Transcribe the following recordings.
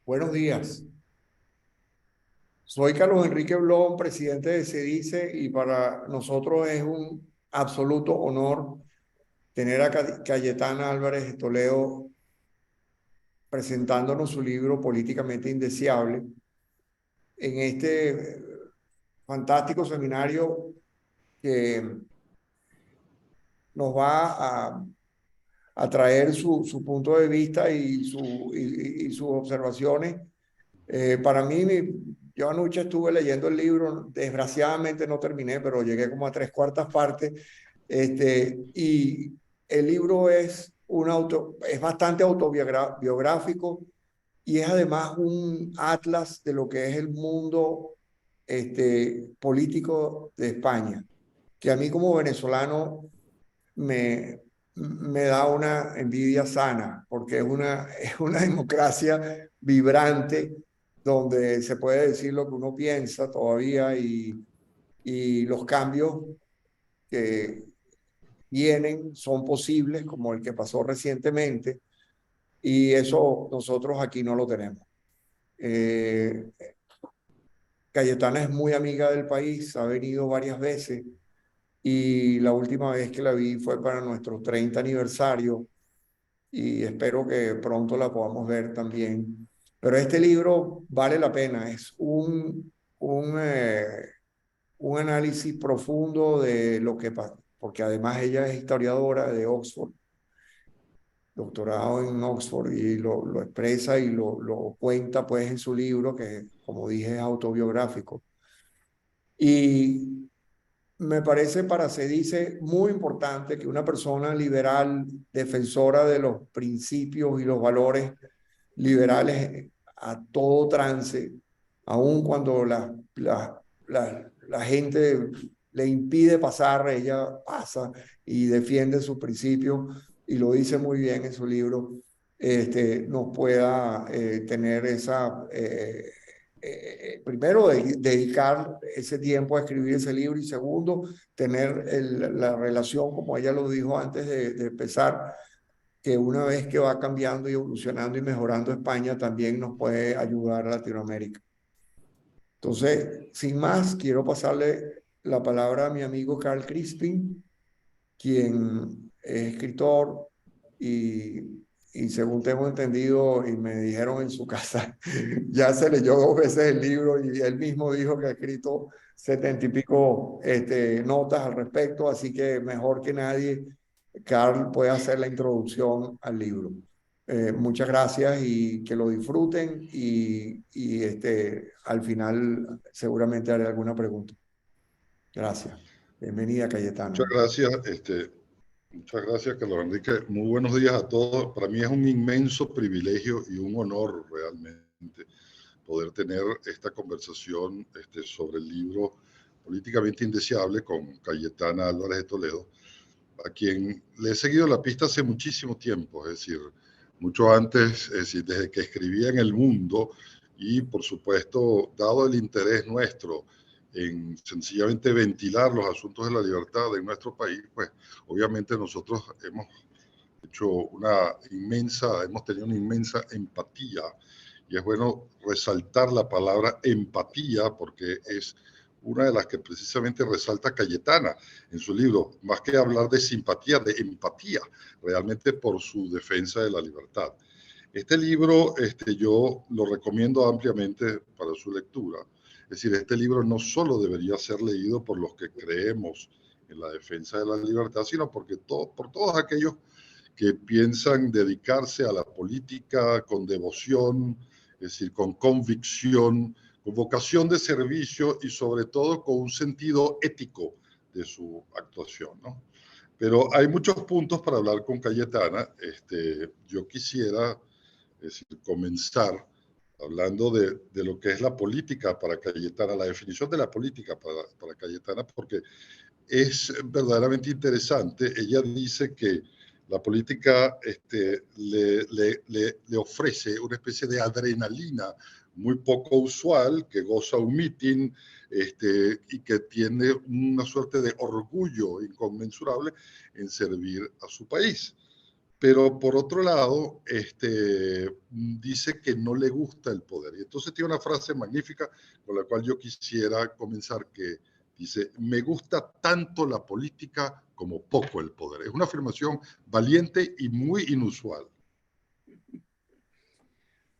Buenos días. Soy Carlos Enrique Blón, presidente de CEDICE, y para nosotros es un absoluto honor tener a Cayetana Álvarez de Toledo presentándonos su libro Políticamente Indeseable en este fantástico seminario que nos va a traer su punto de vista y sus observaciones. Para mí, yo anoche estuve leyendo el libro, desgraciadamente no terminé, pero llegué como a tres cuartas partes. Y el libro es bastante autobiográfico y es además un atlas de lo que es el mundo político de España, que a mí como venezolano me da una envidia sana, porque es una democracia vibrante donde se puede decir lo que uno piensa todavía y los cambios que vienen son posibles, como el que pasó recientemente, y eso nosotros aquí no lo tenemos. Eh, Cayetana es muy amiga del país, ha venido varias veces y la última vez que la vi fue para nuestro 30 aniversario y espero que pronto la podamos ver también. Pero este libro vale la pena, es un análisis profundo de lo que pasa, porque además ella es historiadora de Oxford, doctorado en Oxford, y lo expresa y lo cuenta pues en su libro, que como dije es autobiográfico. Y me parece para se dice muy importante que una persona liberal, defensora de los principios y los valores liberales a todo trance, aun cuando la gente le impide pasar, ella pasa y defiende sus principios y lo dice muy bien en su libro, nos pueda tener primero, dedicar ese tiempo a escribir ese libro y segundo, tener la relación, como ella lo dijo antes de empezar, que una vez que va cambiando y evolucionando y mejorando España, también nos puede ayudar a Latinoamérica. Entonces, sin más, quiero pasarle la palabra a mi amigo Carl Crispin, quien es escritor y según tengo entendido y me dijeron en su casa, ya se leyó dos veces el libro y él mismo dijo que ha escrito 70 y pico notas al respecto, así que mejor que nadie, Carl puede hacer la introducción al libro. Muchas gracias y que lo disfruten al final seguramente haré alguna pregunta. Gracias. Bienvenida, Muchas Cayetana. gracias, muchas gracias, Carlos Enrique. Muy buenos días a todos. Para mí es un inmenso privilegio y un honor realmente poder tener esta conversación sobre el libro Políticamente Indeseable con Cayetana Álvarez de Toledo, a quien le he seguido la pista hace muchísimo tiempo, es decir, mucho antes, es decir, desde que escribía en El Mundo y, por supuesto, dado el interés nuestro en sencillamente ventilar los asuntos de la libertad en nuestro país, pues obviamente nosotros hemos hemos tenido una inmensa empatía y es bueno resaltar la palabra empatía porque es una de las que precisamente resalta Cayetana en su libro, más que hablar de simpatía, de empatía, realmente por su defensa de la libertad. Este libro yo lo recomiendo ampliamente para su lectura. Es decir, este libro no solo debería ser leído por los que creemos en la defensa de la libertad, sino por todos aquellos que piensan dedicarse a la política con devoción, es decir, con convicción, con vocación de servicio y sobre todo con un sentido ético de su actuación, ¿no? Pero hay muchos puntos para hablar con Cayetana. Yo quisiera, es decir, comenzar hablando de lo que es la política para Cayetana, la definición de la política para Cayetana, porque es verdaderamente interesante. Ella dice que la política le ofrece una especie de adrenalina muy poco usual, que goza un mitin y que tiene una suerte de orgullo inconmensurable en servir a su país. Pero por otro lado, dice que no le gusta el poder. Y entonces tiene una frase magnífica con la cual yo quisiera comenzar, que dice: me gusta tanto la política como poco el poder. Es una afirmación valiente y muy inusual.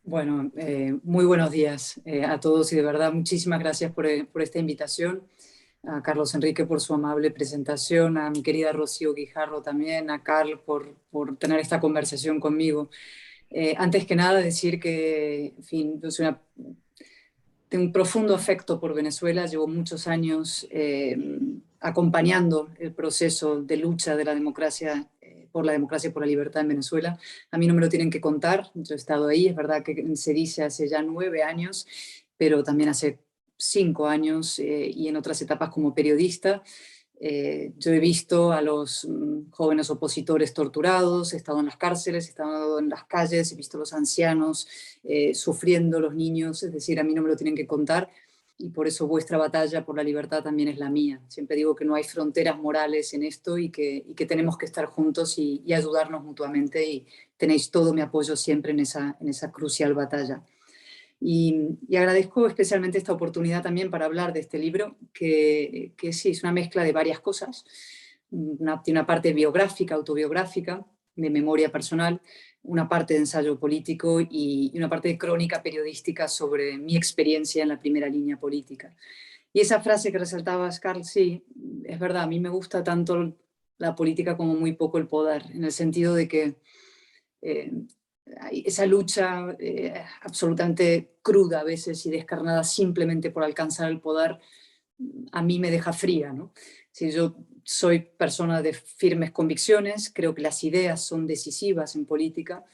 Bueno, muy buenos días a todos y de verdad muchísimas gracias por esta invitación. A Carlos Enrique por su amable presentación, a mi querida Rocío Guijarro también, a Carl por tener esta conversación conmigo. Antes que nada decir que, en fin, yo tengo un profundo afecto por Venezuela, llevo muchos años acompañando el proceso de lucha de la democracia, por la democracia y por la libertad en Venezuela. A mí no me lo tienen que contar, yo he estado ahí, es verdad que se dice hace ya 9 años, pero también hace 5 años y en otras etapas como periodista. Yo he visto a los jóvenes opositores torturados, he estado en las cárceles, he estado en las calles, he visto a los ancianos sufriendo, los niños, es decir, a mí no me lo tienen que contar y por eso vuestra batalla por la libertad también es la mía. Siempre digo que no hay fronteras morales en esto y que tenemos que estar juntos y ayudarnos mutuamente y tenéis todo mi apoyo siempre en esa crucial batalla. Y agradezco especialmente esta oportunidad también para hablar de este libro, que sí, es una mezcla de varias cosas. Tiene una parte biográfica, autobiográfica, de memoria personal, una parte de ensayo político y una parte de crónica periodística sobre mi experiencia en la primera línea política. Y esa frase que resaltabas, Carl, sí, es verdad, a mí me gusta tanto la política como muy poco el poder, en el sentido de que esa lucha absolutamente cruda a veces y descarnada simplemente por alcanzar el poder, a mí me deja fría, ¿no? Si yo soy persona de firmes convicciones, creo que las ideas son decisivas en política,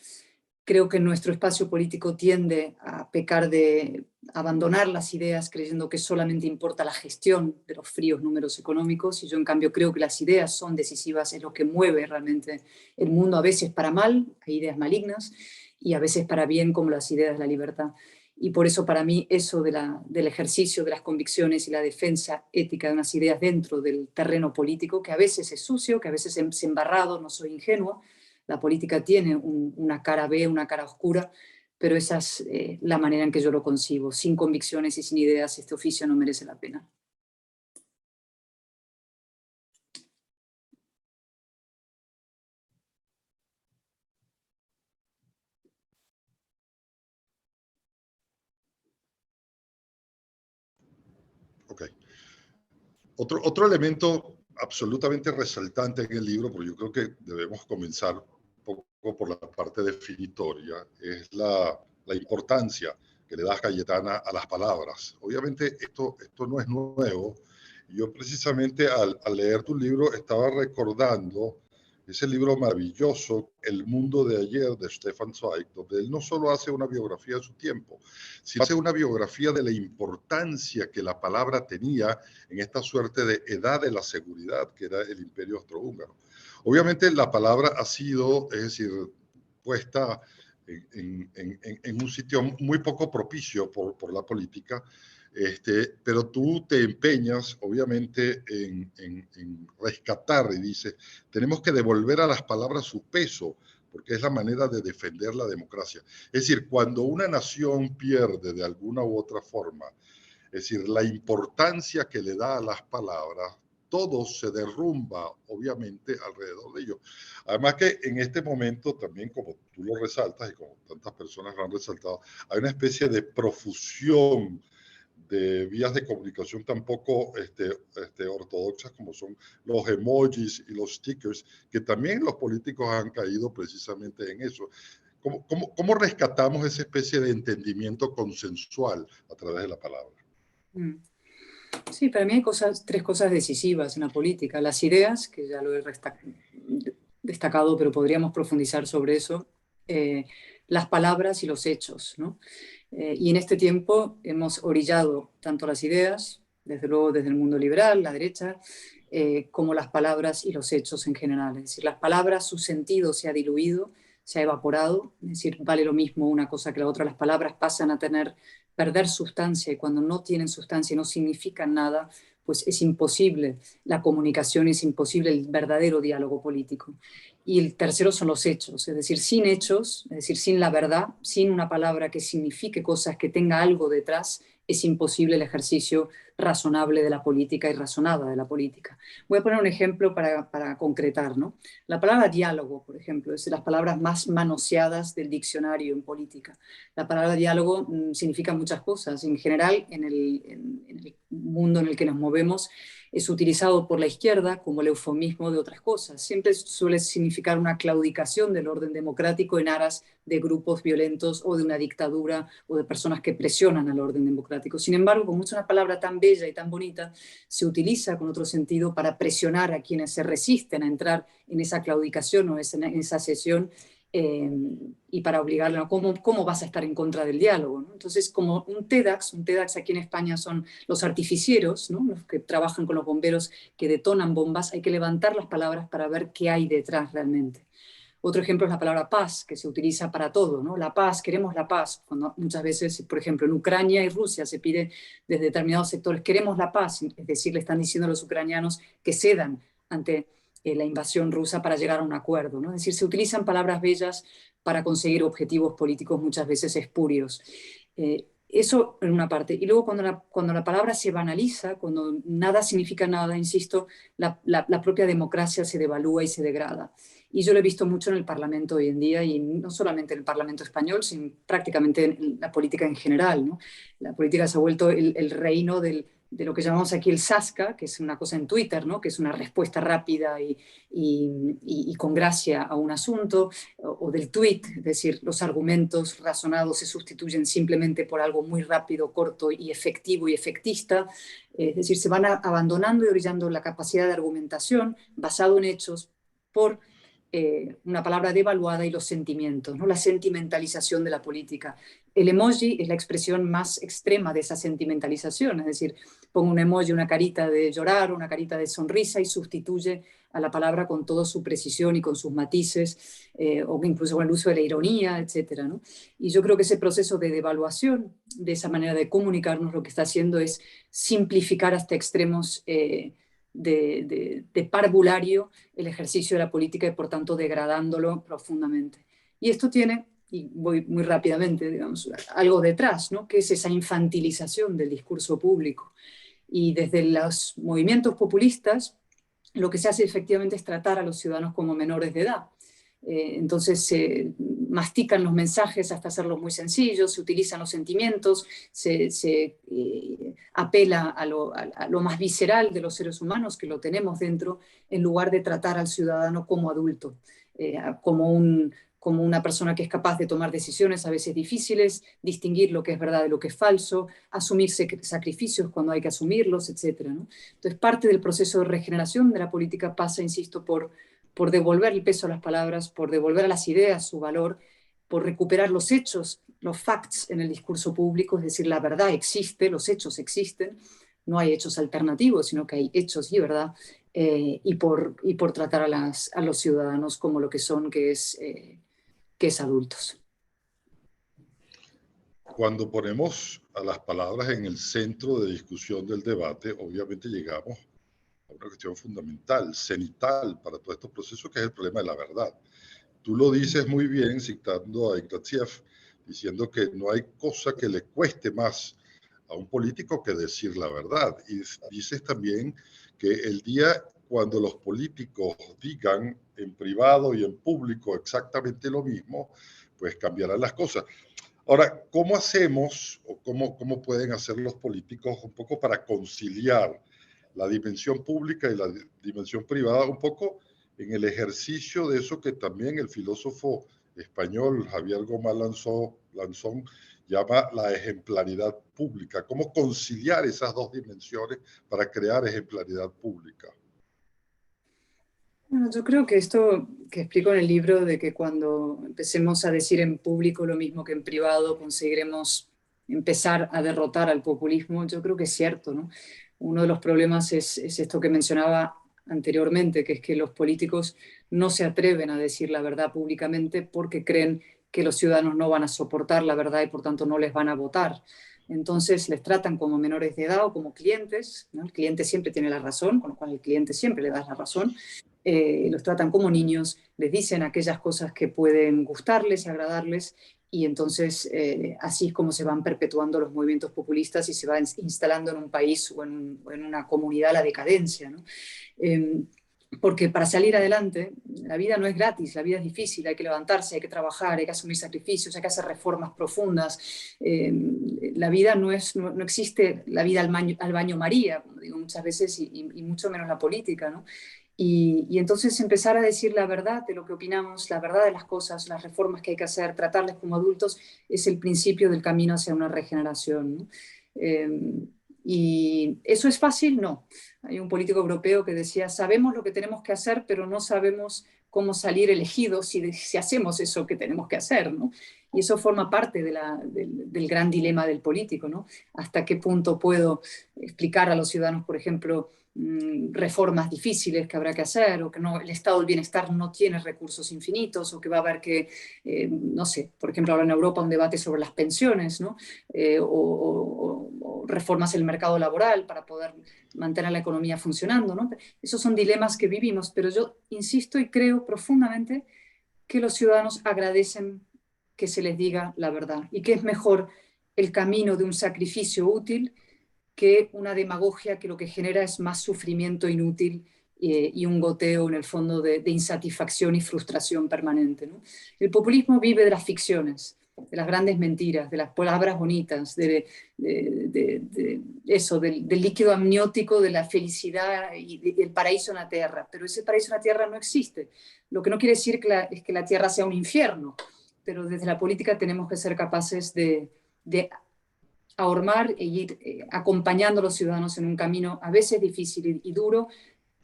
creo que nuestro espacio político tiende a pecar de abandonar las ideas creyendo que solamente importa la gestión de los fríos números económicos, y yo en cambio creo que las ideas son decisivas, es lo que mueve realmente el mundo, a veces para mal, hay ideas malignas, y a veces para bien, como las ideas de la libertad. Y por eso para mí eso del ejercicio de las convicciones y la defensa ética de unas ideas dentro del terreno político, que a veces es sucio, que a veces es embarrado, no soy ingenua, la política tiene una cara B, una cara oscura, pero esa es la manera en que yo lo concibo. Sin convicciones y sin ideas, este oficio no merece la pena. Ok. Otro elemento absolutamente resaltante en el libro, porque yo creo que debemos comenzar un poco por la parte definitoria, es la importancia que le da Cayetana a las palabras. Obviamente esto no es nuevo. Yo precisamente al leer tu libro estaba recordando ese libro maravilloso, El mundo de ayer, de Stefan Zweig, donde él no solo hace una biografía de su tiempo, sino hace una biografía de la importancia que la palabra tenía en esta suerte de edad de la seguridad que era el Imperio Austrohúngaro. Obviamente la palabra ha sido, es decir, puesta en un sitio muy poco propicio por la política, pero tú te empeñas, obviamente, en rescatar y dices, tenemos que devolver a las palabras su peso, porque es la manera de defender la democracia. Es decir, cuando una nación pierde de alguna u otra forma, es decir, la importancia que le da a las palabras, todo se derrumba, obviamente, alrededor de ellos. Además que en este momento también, como tú lo resaltas y como tantas personas lo han resaltado, hay una especie de profusión de vías de comunicación tan poco ortodoxas como son los emojis y los stickers, que también los políticos han caído precisamente en eso. ¿Cómo rescatamos esa especie de entendimiento consensual a través de la palabra? Sí, para mí hay tres cosas decisivas en la política. Las ideas, que ya lo he destacado, pero podríamos profundizar sobre eso. Las palabras y los hechos, ¿no? Y en este tiempo hemos orillado tanto las ideas, desde luego desde el mundo liberal, la derecha, como las palabras y los hechos en general. Es decir, las palabras, su sentido se ha diluido, se ha evaporado, es decir, vale lo mismo una cosa que la otra. Las palabras pasan a perder sustancia, y cuando no tienen sustancia y no significan nada, pues es imposible la comunicación, es imposible el verdadero diálogo político. Y el tercero son los hechos, es decir, sin hechos, es decir, sin la verdad, sin una palabra que signifique cosas, que tenga algo detrás, es imposible el ejercicio razonable de la política y razonada de la política. Voy a poner un ejemplo para concretar, ¿no? La palabra diálogo, por ejemplo, es de las palabras más manoseadas del diccionario en política. La palabra diálogo significa muchas cosas. En general, en el mundo en el que nos movemos, es utilizado por la izquierda como el eufemismo de otras cosas. Siempre suele significar una claudicación del orden democrático en aras de grupos violentos o de una dictadura o de personas que presionan al orden democrático. Sin embargo, como es una palabra tan bella y tan bonita, se utiliza con otro sentido para presionar a quienes se resisten a entrar en esa claudicación o en esa sesión, y para obligarle a cómo vas a estar en contra del diálogo, ¿no? Entonces, como un TEDx aquí en España son los artificieros, ¿no? Los que trabajan con los bomberos que detonan bombas, hay que levantar las palabras para ver qué hay detrás realmente. Otro ejemplo es la palabra paz, que se utiliza para todo, ¿no? La paz, queremos la paz, cuando muchas veces, por ejemplo, en Ucrania y Rusia se pide desde determinados sectores, queremos la paz, es decir, le están diciendo a los ucranianos que cedan ante la invasión rusa para llegar a un acuerdo, ¿no? Es decir, se utilizan palabras bellas para conseguir objetivos políticos muchas veces espurios. Eso en una parte. Y luego cuando la palabra se banaliza, cuando nada significa nada, insisto, la propia democracia se devalúa y se degrada. Y yo lo he visto mucho en el Parlamento hoy en día, y no solamente en el Parlamento español, sino prácticamente en la política en general, ¿no? La política se ha vuelto el reino de lo que llamamos aquí el sasca, que es una cosa en Twitter, ¿no? Que es una respuesta rápida y con gracia a un asunto, o del tweet, es decir, los argumentos razonados se sustituyen simplemente por algo muy rápido, corto y efectivo y efectista. Es decir, se van abandonando y orillando la capacidad de argumentación basado en hechos por una palabra devaluada, y los sentimientos, ¿no? La sentimentalización de la política. El emoji es la expresión más extrema de esa sentimentalización, es decir, pongo un emoji, una carita de llorar, una carita de sonrisa, y sustituye a la palabra con toda su precisión y con sus matices, o incluso con el uso de la ironía, etcétera, ¿no? Y yo creo que ese proceso de devaluación de esa manera de comunicarnos lo que está haciendo es simplificar hasta extremos de parvulario el ejercicio de la política, y por tanto degradándolo profundamente. Y esto tiene, y voy muy rápidamente, digamos, algo detrás, ¿no? Que es esa infantilización del discurso público. Y desde los movimientos populistas, lo que se hace efectivamente es tratar a los ciudadanos como menores de edad. Entonces se mastican los mensajes hasta hacerlos muy sencillos, se utilizan los sentimientos, se apela a lo más visceral de los seres humanos, que lo tenemos dentro, en lugar de tratar al ciudadano como adulto, como una persona que es capaz de tomar decisiones a veces difíciles, distinguir lo que es verdad de lo que es falso, asumir sacrificios cuando hay que asumirlos, etc., ¿no? Entonces, parte del proceso de regeneración de la política pasa, insisto, por devolver el peso a las palabras, por devolver a las ideas su valor, por recuperar los hechos, los facts en el discurso público, es decir, la verdad existe, los hechos existen, no hay hechos alternativos, sino que hay hechos y verdad, y por tratar a los ciudadanos como lo que son, que es adultos. Cuando ponemos a las palabras en el centro de discusión del debate, obviamente llegamos a una cuestión fundamental, cenital para todos estos procesos, que es el problema de la verdad. Tú lo dices muy bien citando a Ignatieff, diciendo que no hay cosa que le cueste más a a un político que decir la verdad. Y dices también que el día cuando los políticos digan en privado y en público exactamente lo mismo, pues cambiarán las cosas. Ahora, ¿cómo hacemos o cómo pueden hacer los políticos un poco para conciliar la dimensión pública y la dimensión privada, un poco en el ejercicio de eso que también el filósofo español Javier Gómez Lanzón llama la ejemplaridad pública? ¿Cómo conciliar esas dos dimensiones para crear ejemplaridad pública? Bueno, yo creo que esto que explico en el libro, de que cuando empecemos a decir en público lo mismo que en privado, conseguiremos empezar a derrotar al populismo, yo creo que es cierto, ¿no? Uno de los problemas es esto que mencionaba anteriormente, que es que los políticos no se atreven a decir la verdad públicamente porque creen que los ciudadanos no van a soportar la verdad y por tanto no les van a votar. Entonces les tratan como menores de edad o como clientes, ¿no? El cliente siempre tiene la razón, con lo cual el cliente siempre le da la razón. Los tratan como niños, les dicen aquellas cosas que pueden gustarles y agradarles, y entonces así es como se van perpetuando los movimientos populistas y se va instalando en un país o en una comunidad la decadencia, ¿no? Porque para salir adelante, la vida no es gratis, la vida es difícil, hay que levantarse, hay que trabajar, hay que asumir sacrificios, hay que hacer reformas profundas. La vida no existe la vida al baño María, como digo muchas veces, y mucho menos la política, ¿no? Y entonces empezar a decir la verdad de lo que opinamos, la verdad de las cosas, las reformas que hay que hacer, tratarles como adultos, es el principio del camino hacia una regeneración, ¿no? ¿Y eso es fácil? No. Hay un político europeo que decía, sabemos lo que tenemos que hacer, pero no sabemos cómo salir elegidos si hacemos eso que tenemos que hacer, ¿no? Y eso forma parte del gran dilema del político, ¿no? ¿Hasta qué punto puedo explicar a los ciudadanos, por ejemplo, reformas difíciles que habrá que hacer, o que no, el estado del bienestar no tiene recursos infinitos, o que va a haber que, no sé, por ejemplo, ahora en Europa un debate sobre las pensiones, ¿no? O reformas en el mercado laboral para poder mantener la economía funcionando, ¿no? Esos son dilemas que vivimos, pero yo insisto y creo profundamente que los ciudadanos agradecen que se les diga la verdad y que es mejor el camino de un sacrificio útil que una demagogia que lo que genera es más sufrimiento inútil y un goteo en el fondo de insatisfacción y frustración permanente, ¿no? El populismo vive de las ficciones, de las grandes mentiras, de las palabras bonitas, eso, del líquido amniótico, de la felicidad y del paraíso en la tierra. Pero ese paraíso en la tierra no existe. Lo que no quiere decir es que la tierra sea un infierno, pero desde la política tenemos que ser capaces de ahormar e ir acompañando a los ciudadanos en un camino a veces difícil y duro,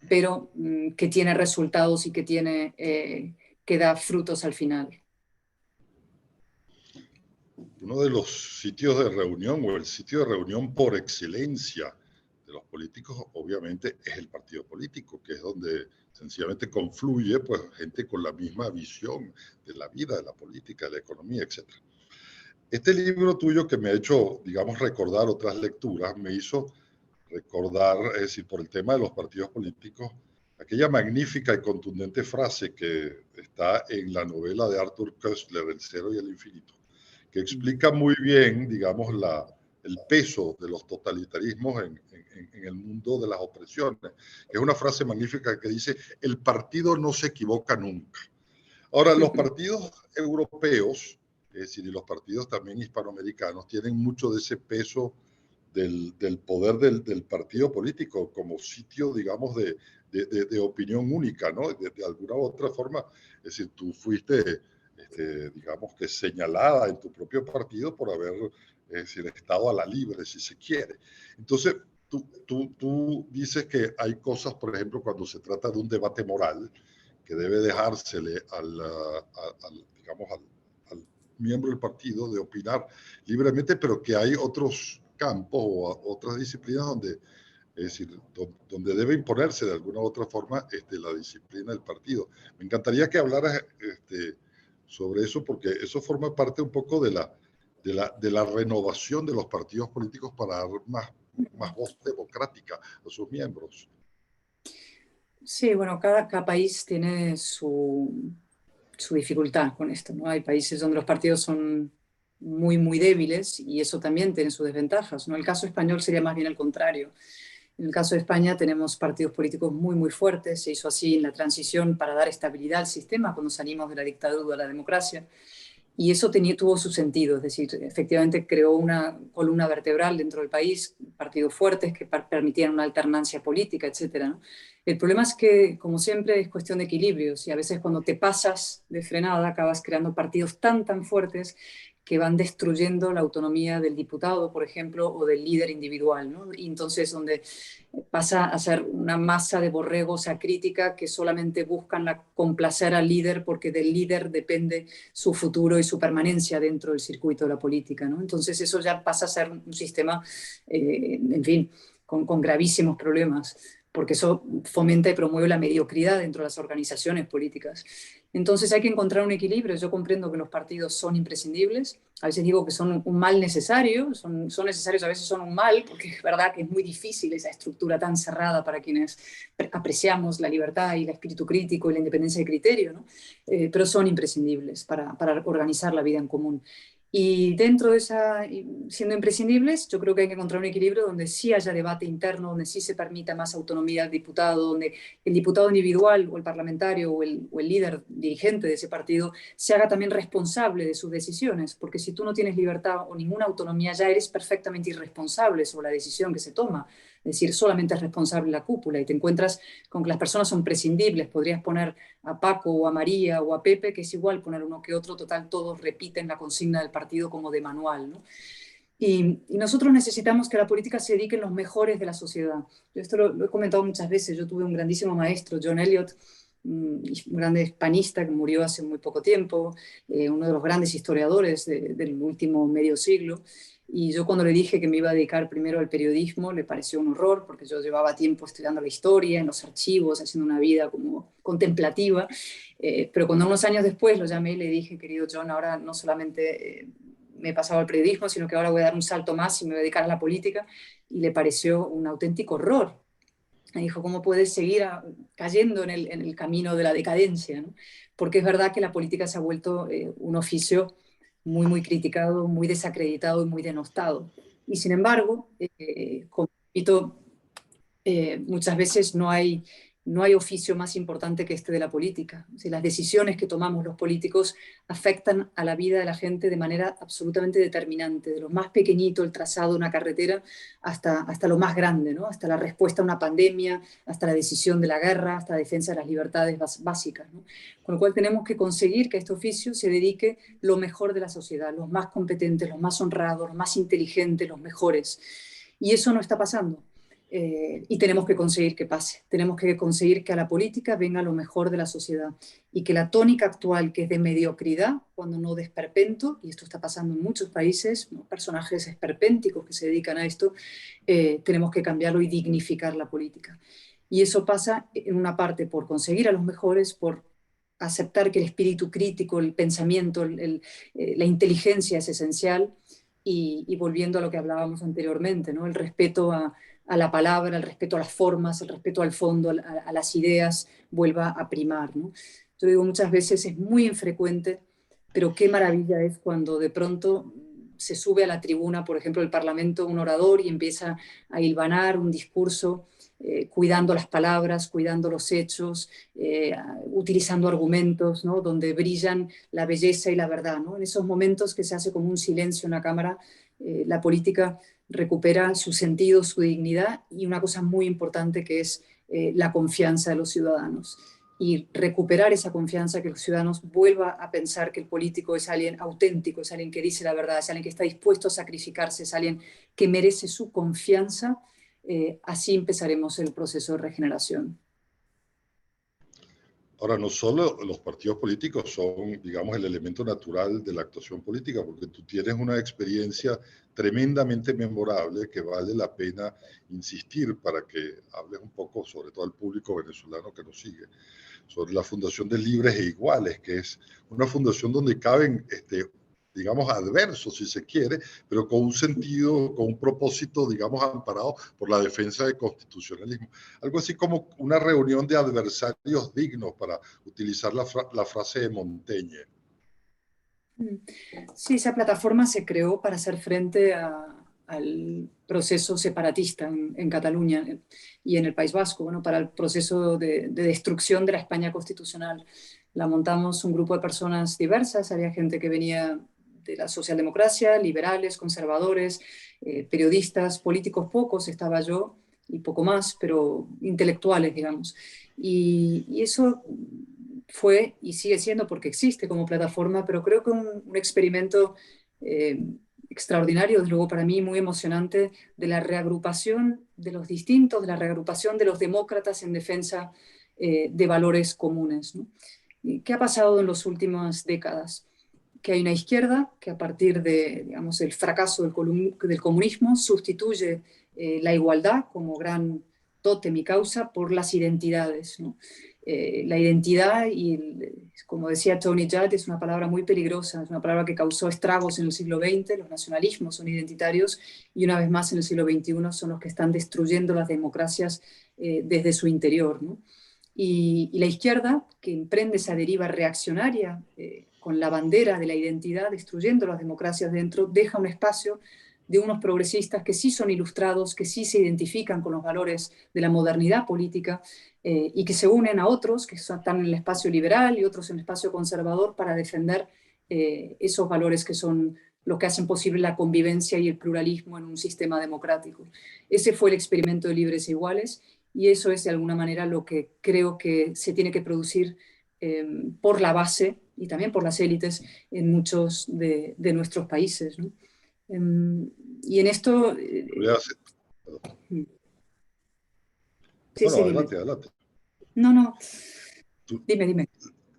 pero que tiene resultados y que da frutos al final. Uno de los sitios de reunión o el sitio de reunión por excelencia de los políticos, obviamente, es el partido político, que es donde sencillamente confluye pues, gente con la misma visión de la vida, de la política, de la economía, etc. Este libro tuyo que me ha hecho, digamos, recordar otras lecturas, me hizo recordar, es decir, por el tema de los partidos políticos, aquella magnífica y contundente frase que está en la novela de Arthur Koestler, El cero y el infinito, que explica muy bien, digamos, el peso de los totalitarismos en el mundo de las opresiones. Es una frase magnífica que dice, el partido no se equivoca nunca. Ahora, los partidos europeos, es decir, y los partidos también hispanoamericanos, tienen mucho de ese peso del poder del partido político como sitio, digamos, de opinión única, ¿no? De alguna u otra forma, es decir, tú fuiste, digamos, que señalada en tu propio partido por haber, es decir, estado a la libre, si se quiere. Entonces, tú dices que hay cosas, por ejemplo, cuando se trata de un debate moral, que debe dejársele digamos, al miembro del partido de opinar libremente, pero que hay otros campos o otras disciplinas donde, es decir, donde debe imponerse de alguna u otra forma la disciplina del partido. Me encantaría que hablaras sobre eso, porque eso forma parte un poco de la renovación de los partidos políticos para dar más voz democrática a sus miembros. Sí, bueno, cada país tiene su dificultad con esto, ¿no? Hay países donde los partidos son muy, muy débiles, y eso también tiene sus desventajas, ¿no? El caso español sería más bien el contrario. En el caso de España tenemos partidos políticos muy, muy fuertes. Se hizo así en la transición para dar estabilidad al sistema cuando salimos de la dictadura a la democracia. Y eso tuvo su sentido, es decir, efectivamente creó una columna vertebral dentro del país, partidos fuertes que permitían una alternancia política, etcétera, ¿no? El problema es que, como siempre, es cuestión de equilibrios, y a veces cuando te pasas de frenada acabas creando partidos tan, tan fuertes que van destruyendo la autonomía del diputado, por ejemplo, o del líder individual, ¿no? Y entonces donde pasa a ser una masa de borregos acrítica que solamente buscan complacer al líder porque del líder depende su futuro y su permanencia dentro del circuito de la política, ¿no? Entonces eso ya pasa a ser un sistema, en fin, con gravísimos problemas, porque eso fomenta y promueve la mediocridad dentro de las organizaciones políticas. Entonces hay que encontrar un equilibrio. Yo comprendo que los partidos son imprescindibles. A veces digo que son un mal necesario, son necesarios, a veces son un mal, porque es verdad que es muy difícil esa estructura tan cerrada para quienes apreciamos la libertad y el espíritu crítico y la independencia de criterio, ¿no? Pero son imprescindibles para organizar la vida en común. Y dentro de esa, siendo imprescindibles, yo creo que hay que encontrar un equilibrio donde sí haya debate interno, donde sí se permita más autonomía al diputado, donde el diputado individual o el parlamentario o el líder dirigente de ese partido se haga también responsable de sus decisiones, porque si tú no tienes libertad o ninguna autonomía ya eres perfectamente irresponsable sobre la decisión que se toma. Es decir, solamente es responsable la cúpula y te encuentras con que las personas son prescindibles. Podrías poner a Paco o a María o a Pepe, que es igual poner uno que otro, total, todos repiten la consigna del partido como de manual, ¿no? Y nosotros necesitamos que a la política se dediquen los mejores de la sociedad. Yo esto lo he comentado muchas veces. Yo tuve un grandísimo maestro, John Eliot, un grande hispanista que murió hace muy poco tiempo, uno de los grandes historiadores del último medio siglo. Y yo cuando le dije que me iba a dedicar primero al periodismo, le pareció un horror, porque yo llevaba tiempo estudiando la historia, en los archivos, haciendo una vida como contemplativa. Pero cuando unos años después lo llamé y le dije, querido John, ahora no solamente me he pasado al periodismo, sino que ahora voy a dar un salto más y me voy a dedicar a la política, y le pareció un auténtico horror. Me dijo, ¿cómo puedes seguir cayendo en el camino de la decadencia, ¿no? Porque es verdad que la política se ha vuelto un oficio muy, muy criticado, muy desacreditado y muy denostado. Y sin embargo, como repito, muchas veces no hay oficio más importante que este de la política. Si las decisiones que tomamos los políticos afectan a la vida de la gente de manera absolutamente determinante, de lo más pequeñito, el trazado de una carretera, hasta lo más grande, ¿no? Hasta la respuesta a una pandemia, hasta la decisión de la guerra, hasta la defensa de las libertades básicas, ¿no? Con lo cual tenemos que conseguir que a este oficio se dedique lo mejor de la sociedad, los más competentes, los más honrados, los más inteligentes, los mejores. Y eso no está pasando. Y tenemos que conseguir que pase. Tenemos que conseguir que a la política venga lo mejor de la sociedad y que la tónica actual, que es de mediocridad, cuando no de esperpento, y esto está pasando en muchos países, ¿no? Personajes esperpénticos que se dedican a esto, tenemos que cambiarlo y dignificar la política. Y eso pasa en una parte por conseguir a los mejores, por aceptar que el espíritu crítico, el pensamiento, la inteligencia es esencial, y volviendo a lo que hablábamos anteriormente, ¿no? El respeto a la palabra, el respeto a las formas, el respeto al fondo, a las ideas, vuelva a primar, ¿no? Yo digo muchas veces, es muy infrecuente, pero qué maravilla es cuando de pronto se sube a la tribuna, por ejemplo, del Parlamento, un orador y empieza a hilvanar un discurso, cuidando las palabras, cuidando los hechos, utilizando argumentos, ¿no? Donde brillan la belleza y la verdad, ¿no? En esos momentos que se hace como un silencio en la Cámara, la política recupera su sentido, su dignidad, y una cosa muy importante que es la confianza de los ciudadanos. Y recuperar esa confianza, que los ciudadanos vuelvan a pensar que el político es alguien auténtico, es alguien que dice la verdad, es alguien que está dispuesto a sacrificarse, es alguien que merece su confianza. Así empezaremos el proceso de regeneración. Ahora, no solo los partidos políticos son, digamos, el elemento natural de la actuación política, porque tú tienes una experiencia tremendamente memorable que vale la pena insistir para que hables un poco, sobre todo al público venezolano que nos sigue, sobre la Fundación de Libres e Iguales, que es una fundación donde caben, digamos, adversos, si se quiere, pero con un sentido, con un propósito, digamos, amparado por la defensa del constitucionalismo. Algo así como una reunión de adversarios dignos, para utilizar la frase de Montaigne. Sí, esa plataforma se creó para hacer frente al proceso separatista en Cataluña y en el País Vasco, bueno, para el proceso de destrucción de la España constitucional. La montamos un grupo de personas diversas, había gente que venía de la socialdemocracia, liberales, conservadores, periodistas, políticos pocos, estaba yo y poco más, pero intelectuales, digamos. Y eso fue y sigue siendo, porque existe como plataforma, pero creo que un experimento eh, extraordinario, desde luego para mí muy emocionante, de la reagrupación de los distintos, de la reagrupación de los demócratas en defensa de valores comunes, ¿no? ¿Qué ha pasado en las últimas décadas? Que hay una izquierda que a partir de, digamos, el fracaso del comunismo sustituye la igualdad como gran tótem y causa por las identidades, ¿no? La identidad, como decía Tony Judd, es una palabra muy peligrosa, es una palabra que causó estragos en el siglo XX, los nacionalismos son identitarios y una vez más en el siglo XXI son los que están destruyendo las democracias desde su interior, ¿no? Y la izquierda, que emprende esa deriva reaccionaria con la bandera de la identidad, destruyendo las democracias dentro, deja un espacio de unos progresistas que sí son ilustrados, que sí se identifican con los valores de la modernidad política y que se unen a otros que están en el espacio liberal y otros en el espacio conservador para defender esos valores que son los que hacen posible la convivencia y el pluralismo en un sistema democrático. Ese fue el experimento de Libres e Iguales y eso es de alguna manera lo que creo que se tiene que producir por la base y también por las élites en muchos de nuestros países, ¿no? Y en esto... Le hace- sí, No, no, sí, dime. adelante, adelante. No, no, Tú dime.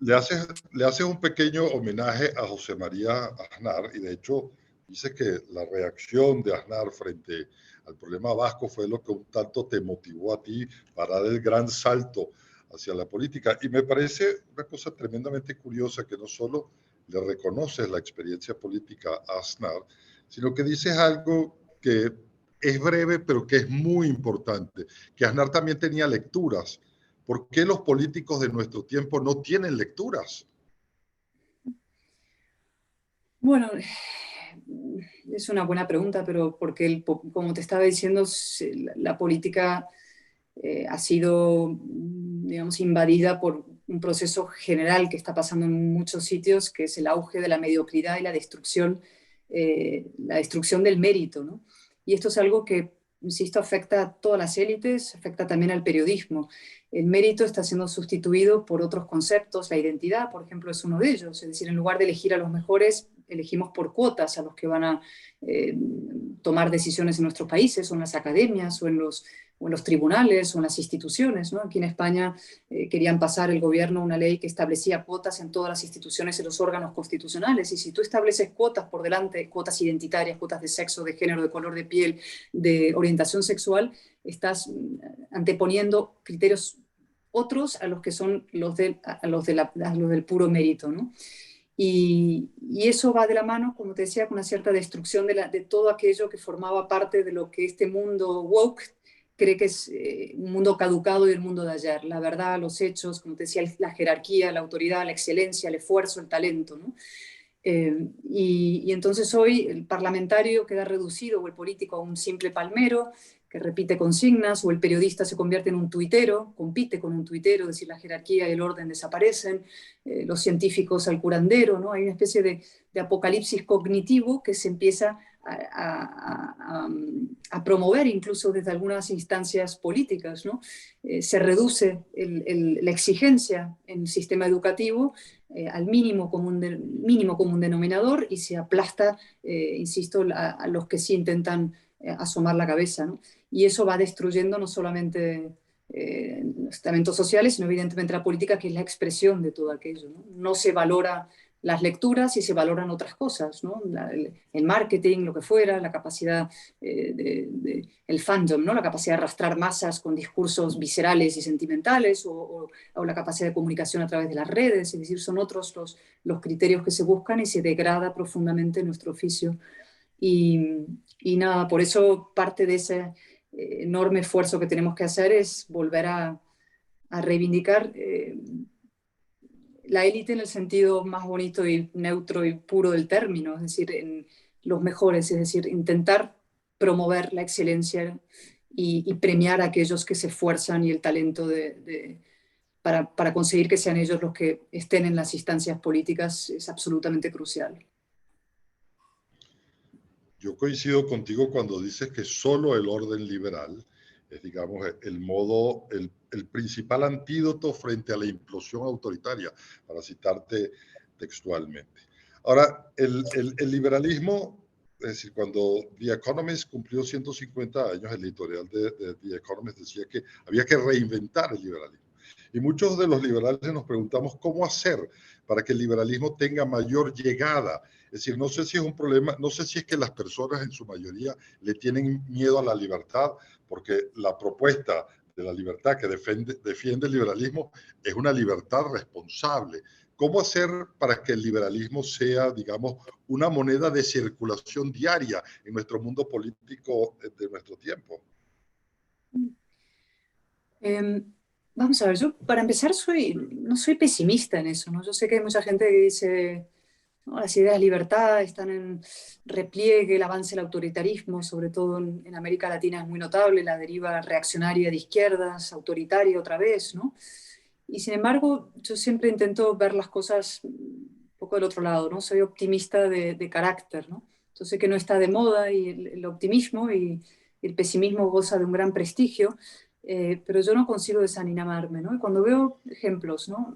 le haces un pequeño homenaje a José María Aznar y de hecho dice que la reacción de Aznar frente al problema vasco fue lo que un tanto te motivó a ti para dar el gran salto hacia la política. Y me parece una cosa tremendamente curiosa que no solo le reconoces la experiencia política a Aznar, sino que dices algo que es breve, pero que es muy importante, que Aznar también tenía lecturas. ¿Por qué los políticos de nuestro tiempo no tienen lecturas? Bueno, es una buena pregunta, pero porque, como te estaba diciendo, la política ha sido, digamos, invadida por un proceso general que está pasando en muchos sitios, que es el auge de la mediocridad y la destrucción del mérito, ¿no? Y esto es algo que, insisto, afecta a todas las élites, afecta también al periodismo. El mérito está siendo sustituido por otros conceptos, la identidad, por ejemplo, es uno de ellos. Es decir, en lugar de elegir a los mejores, elegimos por cuotas a los que van a tomar decisiones en nuestros países, o en las academias, o en los tribunales o en las instituciones, ¿no? Aquí en España querían pasar el gobierno una ley que establecía cuotas en todas las instituciones y los órganos constitucionales. Y si tú estableces cuotas por delante, cuotas identitarias, cuotas de sexo, de género, de color de piel, de orientación sexual, estás anteponiendo criterios otros a los que son los del puro mérito, ¿no? Y eso va de la mano, como te decía, con una cierta destrucción de todo aquello que formaba parte de lo que este mundo woke cree que es un mundo caducado y el mundo de ayer. La verdad, los hechos, como te decía, la jerarquía, la autoridad, la excelencia, el esfuerzo, el talento, ¿no? Y entonces hoy el parlamentario queda reducido o el político a un simple palmero que repite consignas, o el periodista se convierte en un tuitero, compite con un tuitero, es decir, la jerarquía y el orden desaparecen, los científicos al curandero, ¿no? Hay una especie de apocalipsis cognitivo que se empieza a promover incluso desde algunas instancias políticas, ¿no? Se reduce la exigencia en el sistema educativo al mínimo común denominador y se aplasta, insisto, a los que sí intentan asomar la cabeza, ¿no? Y eso va destruyendo no solamente los estamentos sociales, sino evidentemente la política, que es la expresión de todo aquello, ¿no? No se valora las lecturas y se valoran otras cosas, ¿no? El marketing, lo que fuera, la capacidad, el fandom, ¿no? La capacidad de arrastrar masas con discursos viscerales y sentimentales, o la capacidad de comunicación a través de las redes, es decir, son otros los criterios que se buscan y se degrada profundamente nuestro oficio. Y nada, por eso parte de ese enorme esfuerzo que tenemos que hacer es volver a reivindicar la élite en el sentido más bonito y neutro y puro del término, es decir, en los mejores, es decir, intentar promover la excelencia y premiar a aquellos que se esfuerzan y el talento para conseguir que sean ellos los que estén en las instancias políticas es absolutamente crucial. Yo coincido contigo cuando dices que solo el orden liberal es, digamos, el principal antídoto frente a la implosión autoritaria, para citarte textualmente. Ahora, el liberalismo, es decir, cuando The Economist cumplió 150 años, el editorial de The Economist decía que había que reinventar el liberalismo. Y muchos de los liberales nos preguntamos cómo hacer para que el liberalismo tenga mayor llegada. Es decir, no sé si es un problema, no sé si es que las personas en su mayoría le tienen miedo a la libertad, porque la propuesta de la libertad que defiende el liberalismo es una libertad responsable. ¿Cómo hacer para que el liberalismo sea, digamos, una moneda de circulación diaria en nuestro mundo político de nuestro tiempo? Vamos a ver, yo para empezar no soy pesimista en eso, ¿no? Yo sé que hay mucha gente que dice, no, las ideas de libertad están en repliegue, el avance del autoritarismo, sobre todo en América Latina es muy notable, la deriva reaccionaria de izquierdas, autoritaria otra vez, ¿no? Y sin embargo, yo siempre intento ver las cosas un poco del otro lado, ¿no? Soy optimista de carácter, ¿no? Yo sé que no está de moda y el optimismo y el pesimismo goza de un gran prestigio, pero yo no consigo desanimarme, ¿no? Y cuando veo ejemplos, ¿no?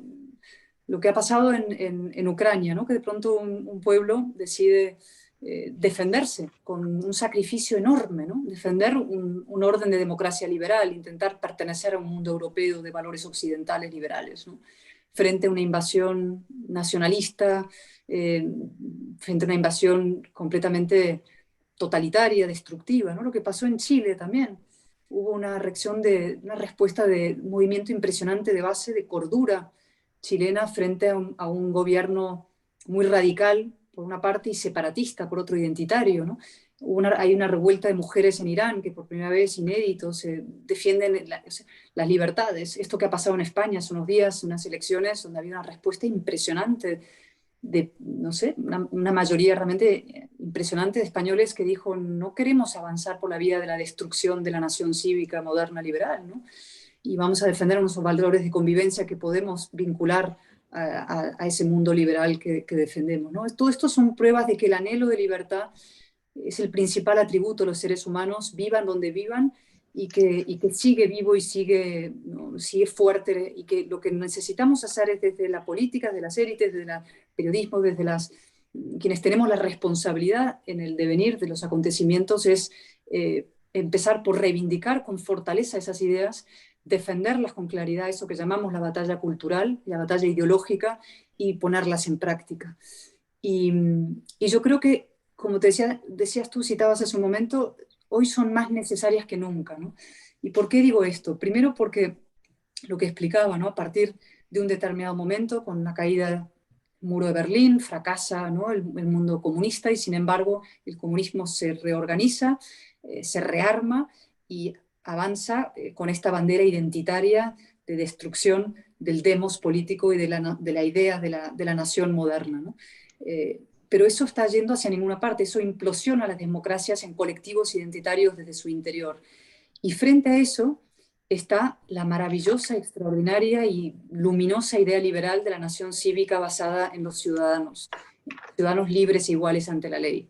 Lo que ha pasado en Ucrania, ¿no? Que de pronto un pueblo decide defenderse con un sacrificio enorme, ¿no? Defender un orden de democracia liberal, intentar pertenecer a un mundo europeo de valores occidentales liberales, ¿no? Frente a una invasión nacionalista, frente a una invasión completamente totalitaria, destructiva, ¿no? Lo que pasó en Chile también. Hubo una respuesta de movimiento impresionante de base de cordura chilena frente a un gobierno muy radical, por una parte, y separatista, por otro, identitario, ¿no? Hay una revuelta de mujeres en Irán que por primera vez, inédito, se defienden las libertades. Esto que ha pasado en España hace unos días, unas elecciones donde había una respuesta impresionante de, no sé, una mayoría realmente impresionante de españoles que dijo no queremos avanzar por la vía de la destrucción de la nación cívica moderna liberal, ¿no? Y vamos a defender unos valores de convivencia que podemos vincular a ese mundo liberal que defendemos, ¿no? Todo esto son pruebas de que el anhelo de libertad es el principal atributo de los seres humanos, vivan donde vivan, y que sigue vivo y sigue, ¿no? Sigue fuerte, y que lo que necesitamos hacer es desde la política, desde las élites, desde el periodismo, desde quienes tenemos la responsabilidad en el devenir de los acontecimientos, es empezar por reivindicar con fortaleza esas ideas, defenderlas con claridad, eso que llamamos la batalla cultural, la batalla ideológica, y ponerlas en práctica. Y yo creo que, como decías tú, citabas hace un momento, hoy son más necesarias que nunca, ¿no? ¿Y por qué digo esto? Primero porque lo que explicaba, ¿no? A partir de un determinado momento, con la caída del muro de Berlín, fracasa, ¿no? el mundo comunista, y sin embargo el comunismo se reorganiza, se rearma y avanza con esta bandera identitaria de destrucción del demos político y de la idea de la nación moderna, ¿no? Pero eso está yendo hacia ninguna parte, eso implosiona las democracias en colectivos identitarios desde su interior. Y frente a eso está la maravillosa, extraordinaria y luminosa idea liberal de la nación cívica basada en los ciudadanos libres e iguales ante la ley.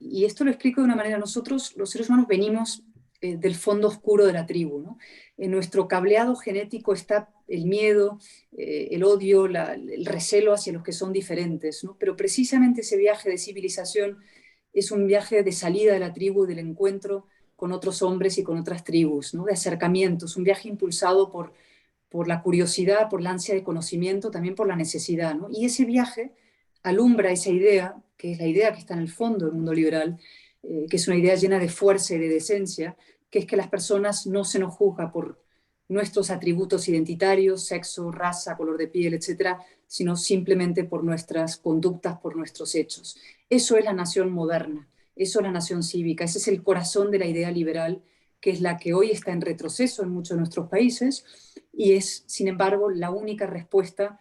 Y esto lo explico de una manera: nosotros, los seres humanos, venimos del fondo oscuro de la tribu, ¿no? En nuestro cableado genético está el miedo, el odio, el recelo hacia los que son diferentes, ¿no? Pero precisamente ese viaje de civilización es un viaje de salida de la tribu, del encuentro con otros hombres y con otras tribus, ¿no? De acercamiento, es un viaje impulsado por la curiosidad, por la ansia de conocimiento, también por la necesidad, ¿no? Y ese viaje alumbra esa idea, que es la idea que está en el fondo del mundo liberal, que es una idea llena de fuerza y de decencia, que es que las personas no se nos juzga por nuestros atributos identitarios, sexo, raza, color de piel, etcétera, sino simplemente por nuestras conductas, por nuestros hechos. Eso es la nación moderna, eso es la nación cívica, ese es el corazón de la idea liberal, que es la que hoy está en retroceso en muchos de nuestros países, y es, sin embargo, la única respuesta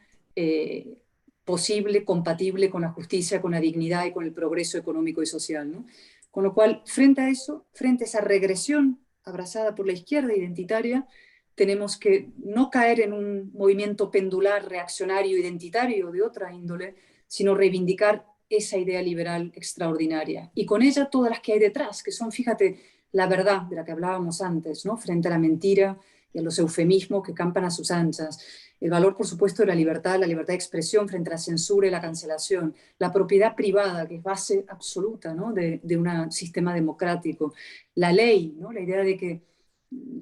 posible, compatible con la justicia, con la dignidad y con el progreso económico y social, ¿no? Con lo cual, frente a eso, frente a esa regresión abrazada por la izquierda identitaria, tenemos que no caer en un movimiento pendular, reaccionario, identitario de otra índole, sino reivindicar esa idea liberal extraordinaria. Y con ella todas las que hay detrás, que son, fíjate, la verdad de la que hablábamos antes, ¿no? Frente a la mentira y a los eufemismos que campan a sus anchas. El valor, por supuesto, de la libertad de expresión frente a la censura y la cancelación. La propiedad privada, que es base absoluta, ¿no? de un sistema democrático. La ley, ¿no? La idea de que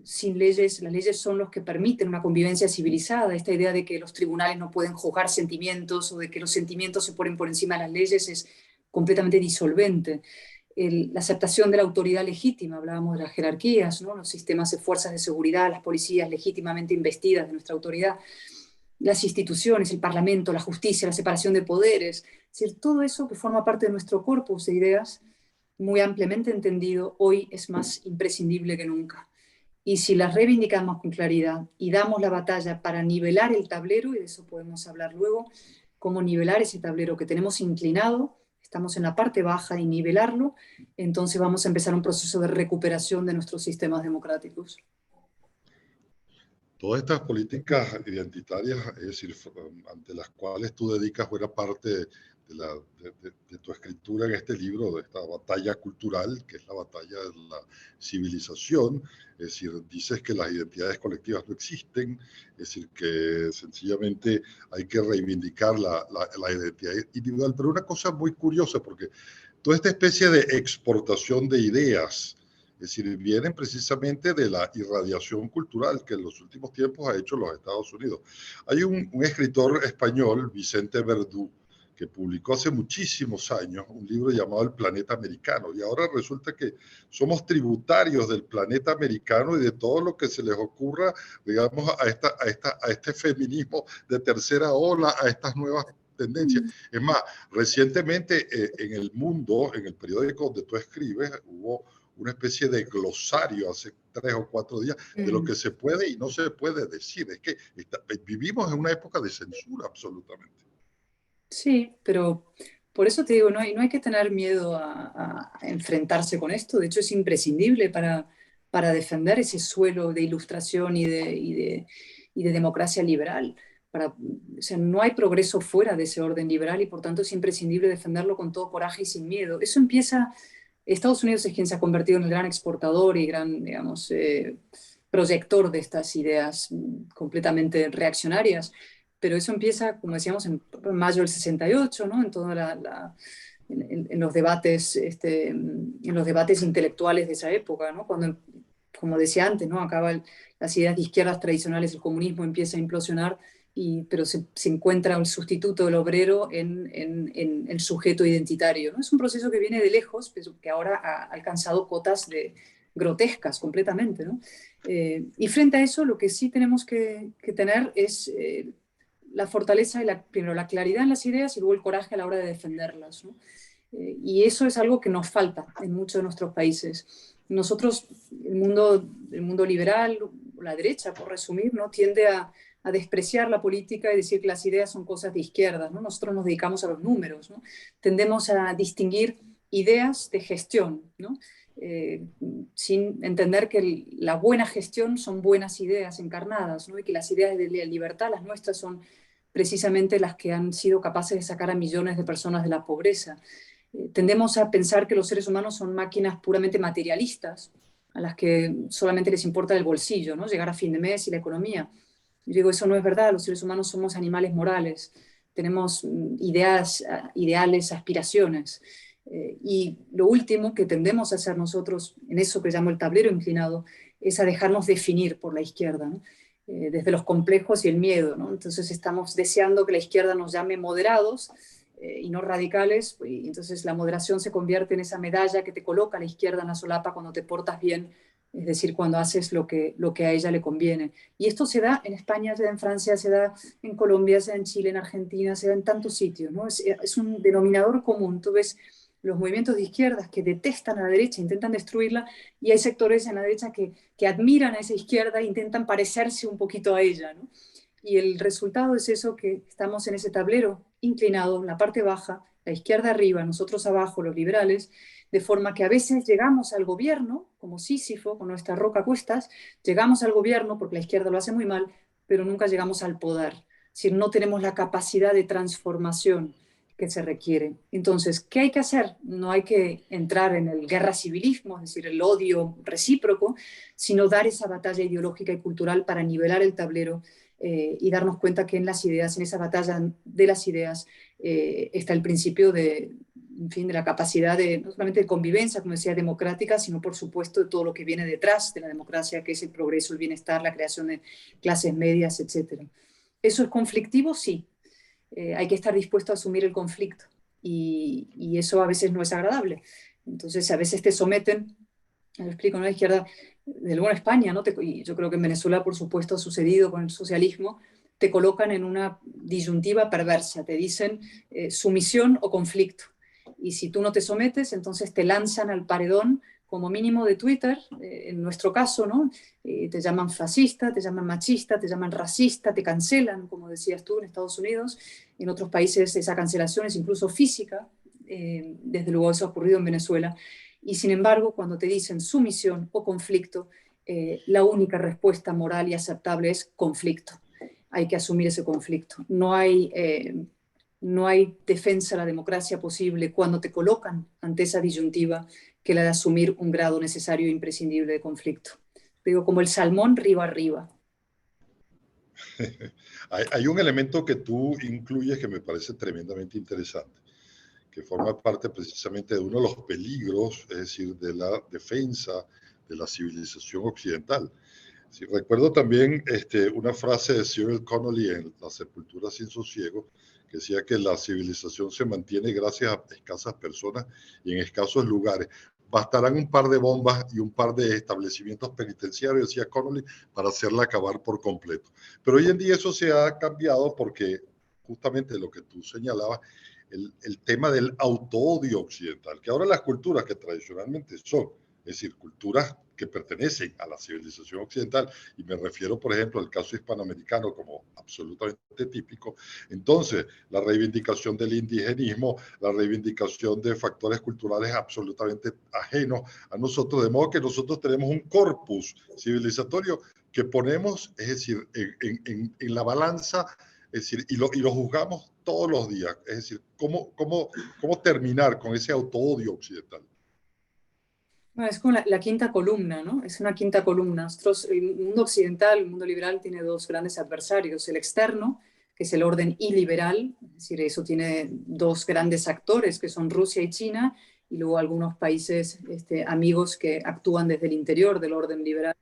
sin leyes, las leyes son los que permiten una convivencia civilizada. Esta idea de que los tribunales no pueden juzgar sentimientos o de que los sentimientos se ponen por encima de las leyes es completamente disolvente. La aceptación de la autoridad legítima, hablábamos de las jerarquías, ¿no? Los sistemas de fuerzas de seguridad, las policías legítimamente investidas de nuestra autoridad, las instituciones, el Parlamento, la justicia, la separación de poderes, es decir, todo eso que forma parte de nuestro corpus de ideas, muy ampliamente entendido, hoy es más imprescindible que nunca. Y si las reivindicamos con claridad y damos la batalla para nivelar el tablero, y de eso podemos hablar luego, cómo nivelar ese tablero que tenemos inclinado, estamos en la parte baja y nivelarlo, entonces vamos a empezar un proceso de recuperación de nuestros sistemas democráticos. Todas estas políticas identitarias, es decir, ante las cuales tú dedicas buena parte de tu escritura en este libro, de esta batalla cultural, que es la batalla de la civilización, es decir, dices que las identidades colectivas no existen, es decir, que sencillamente hay que reivindicar la identidad individual, pero una cosa muy curiosa, porque toda esta especie de exportación de ideas, es decir, vienen precisamente de la irradiación cultural que en los últimos tiempos ha hecho los Estados Unidos. Hay un escritor español, Vicente Verdú, que publicó hace muchísimos años un libro llamado El Planeta Americano, y ahora resulta que somos tributarios del planeta americano y de todo lo que se les ocurra, digamos, a este feminismo de tercera ola, a estas nuevas tendencias. Es más, recientemente en El Mundo, en el periódico donde tú escribes, hubo una especie de glosario hace 3 o 4 días de lo que se puede y no se puede decir. Es que vivimos en una época de censura absolutamente. Sí, pero por eso te digo, no hay que tener miedo a enfrentarse con esto. De hecho, es imprescindible para defender ese suelo de ilustración y de democracia liberal. O sea, no hay progreso fuera de ese orden liberal y por tanto es imprescindible defenderlo con todo coraje y sin miedo. Eso empieza. Estados Unidos es quien se ha convertido en el gran exportador y gran, digamos, proyector de estas ideas completamente reaccionarias, pero eso empieza, como decíamos, en mayo del 68, ¿no? En los debates, en los debates intelectuales de esa época, ¿no? Cuando, como decía antes, ¿no? Las ideas de izquierdas tradicionales, el comunismo empieza a implosionar, pero se encuentra el sustituto del obrero en el sujeto identitario, ¿no? Es un proceso que viene de lejos, pero que ahora ha alcanzado cotas grotescas completamente, ¿no? Y frente a eso, lo que sí tenemos que tener es la fortaleza y primero la claridad en las ideas y luego el coraje a la hora de defenderlas, ¿no? Y eso es algo que nos falta en muchos de nuestros países. Nosotros, el mundo liberal, la derecha, por resumir, ¿no? Tiende a despreciar la política y decir que las ideas son cosas de izquierda, ¿no? Nosotros nos dedicamos a los números, ¿no? Tendemos a distinguir ideas de gestión, ¿no? Sin entender que la buena gestión son buenas ideas encarnadas, ¿no? Y que las ideas de libertad, las nuestras, son precisamente las que han sido capaces de sacar a millones de personas de la pobreza. Tendemos a pensar que los seres humanos son máquinas puramente materialistas, a las que solamente les importa el bolsillo, ¿no? Llegar a fin de mes y la economía. Yo digo, eso no es verdad, los seres humanos somos animales morales, tenemos ideas, ideales, aspiraciones. Y lo último que tendemos a hacer nosotros, en eso que llamo el tablero inclinado, es a dejarnos definir por la izquierda, ¿no? Desde los complejos y el miedo, ¿no? Entonces estamos deseando que la izquierda nos llame moderados y no radicales, y entonces la moderación se convierte en esa medalla que te coloca a la izquierda en la solapa cuando te portas bien, es decir, cuando haces lo que a ella le conviene. Y esto se da en España, se da en Francia, se da en Colombia, se da en Chile, en Argentina, se da en tantos sitios, ¿no? Es un denominador común. Tú ves los movimientos de izquierdas que detestan a la derecha, intentan destruirla, y hay sectores en la derecha que admiran a esa izquierda e intentan parecerse un poquito a ella, ¿no? Y el resultado es eso, que estamos en ese tablero inclinado, en la parte baja, la izquierda arriba, nosotros abajo, los liberales, de forma que a veces llegamos al gobierno, como Sísifo, con nuestra roca a cuestas, llegamos al gobierno porque la izquierda lo hace muy mal, pero nunca llegamos al poder. Es decir, no tenemos la capacidad de transformación que se requiere. Entonces, ¿qué hay que hacer? No hay que entrar en el guerra civilismo, es decir, el odio recíproco, sino dar esa batalla ideológica y cultural para nivelar el tablero y darnos cuenta que en las ideas, en esa batalla de las ideas, está el principio de, en fin, de la capacidad de, no solamente de convivencia, como decía, democrática, sino por supuesto de todo lo que viene detrás de la democracia, que es el progreso, el bienestar, la creación de clases medias, etc. ¿Eso es conflictivo? Sí. Hay que estar dispuesto a asumir el conflicto y eso a veces no es agradable. Entonces, a veces te someten, lo explico, ¿no? La izquierda, de luego en España, ¿no? Y yo creo que en Venezuela, por supuesto, ha sucedido con el socialismo, te colocan en una disyuntiva perversa, te dicen sumisión o conflicto. Y si tú no te sometes, entonces te lanzan al paredón como mínimo de Twitter, en nuestro caso, ¿no? Te llaman fascista, te llaman machista, te llaman racista, te cancelan, como decías tú, en Estados Unidos. En otros países esa cancelación es incluso física, desde luego eso ha ocurrido en Venezuela. Y sin embargo, cuando te dicen sumisión o conflicto, la única respuesta moral y aceptable es conflicto. Hay que asumir ese conflicto. No hay defensa de la democracia posible cuando te colocan ante esa disyuntiva que la de asumir un grado necesario e imprescindible de conflicto. Digo, como el salmón río arriba. Hay un elemento que tú incluyes que me parece tremendamente interesante, que forma parte precisamente de uno de los peligros, es decir, de la defensa de la civilización occidental. Sí, recuerdo también una frase de Cyril Connolly en La sepultura sin sosiego, que decía que la civilización se mantiene gracias a escasas personas y en escasos lugares. Bastarán un par de bombas y un par de establecimientos penitenciarios, decía Connolly, para hacerla acabar por completo. Pero hoy en día eso se ha cambiado porque justamente lo que tú señalabas, el tema del autoodio occidental, que ahora las culturas que tradicionalmente son, es decir, culturas que pertenecen a la civilización occidental, y me refiero, por ejemplo, al caso hispanoamericano como absolutamente típico. Entonces, la reivindicación del indigenismo, la reivindicación de factores culturales absolutamente ajenos a nosotros, de modo que nosotros tenemos un corpus civilizatorio que ponemos, es decir, en la balanza, es decir, y lo juzgamos todos los días. Es decir, ¿cómo terminar con ese autoodio occidental? Bueno, es como la quinta columna, ¿no? Es una quinta columna. Nosotros, el mundo occidental, el mundo liberal, tiene dos grandes adversarios. El externo, que es el orden iliberal, es decir, eso tiene dos grandes actores, que son Rusia y China, y luego algunos países amigos que actúan desde el interior del orden liberal.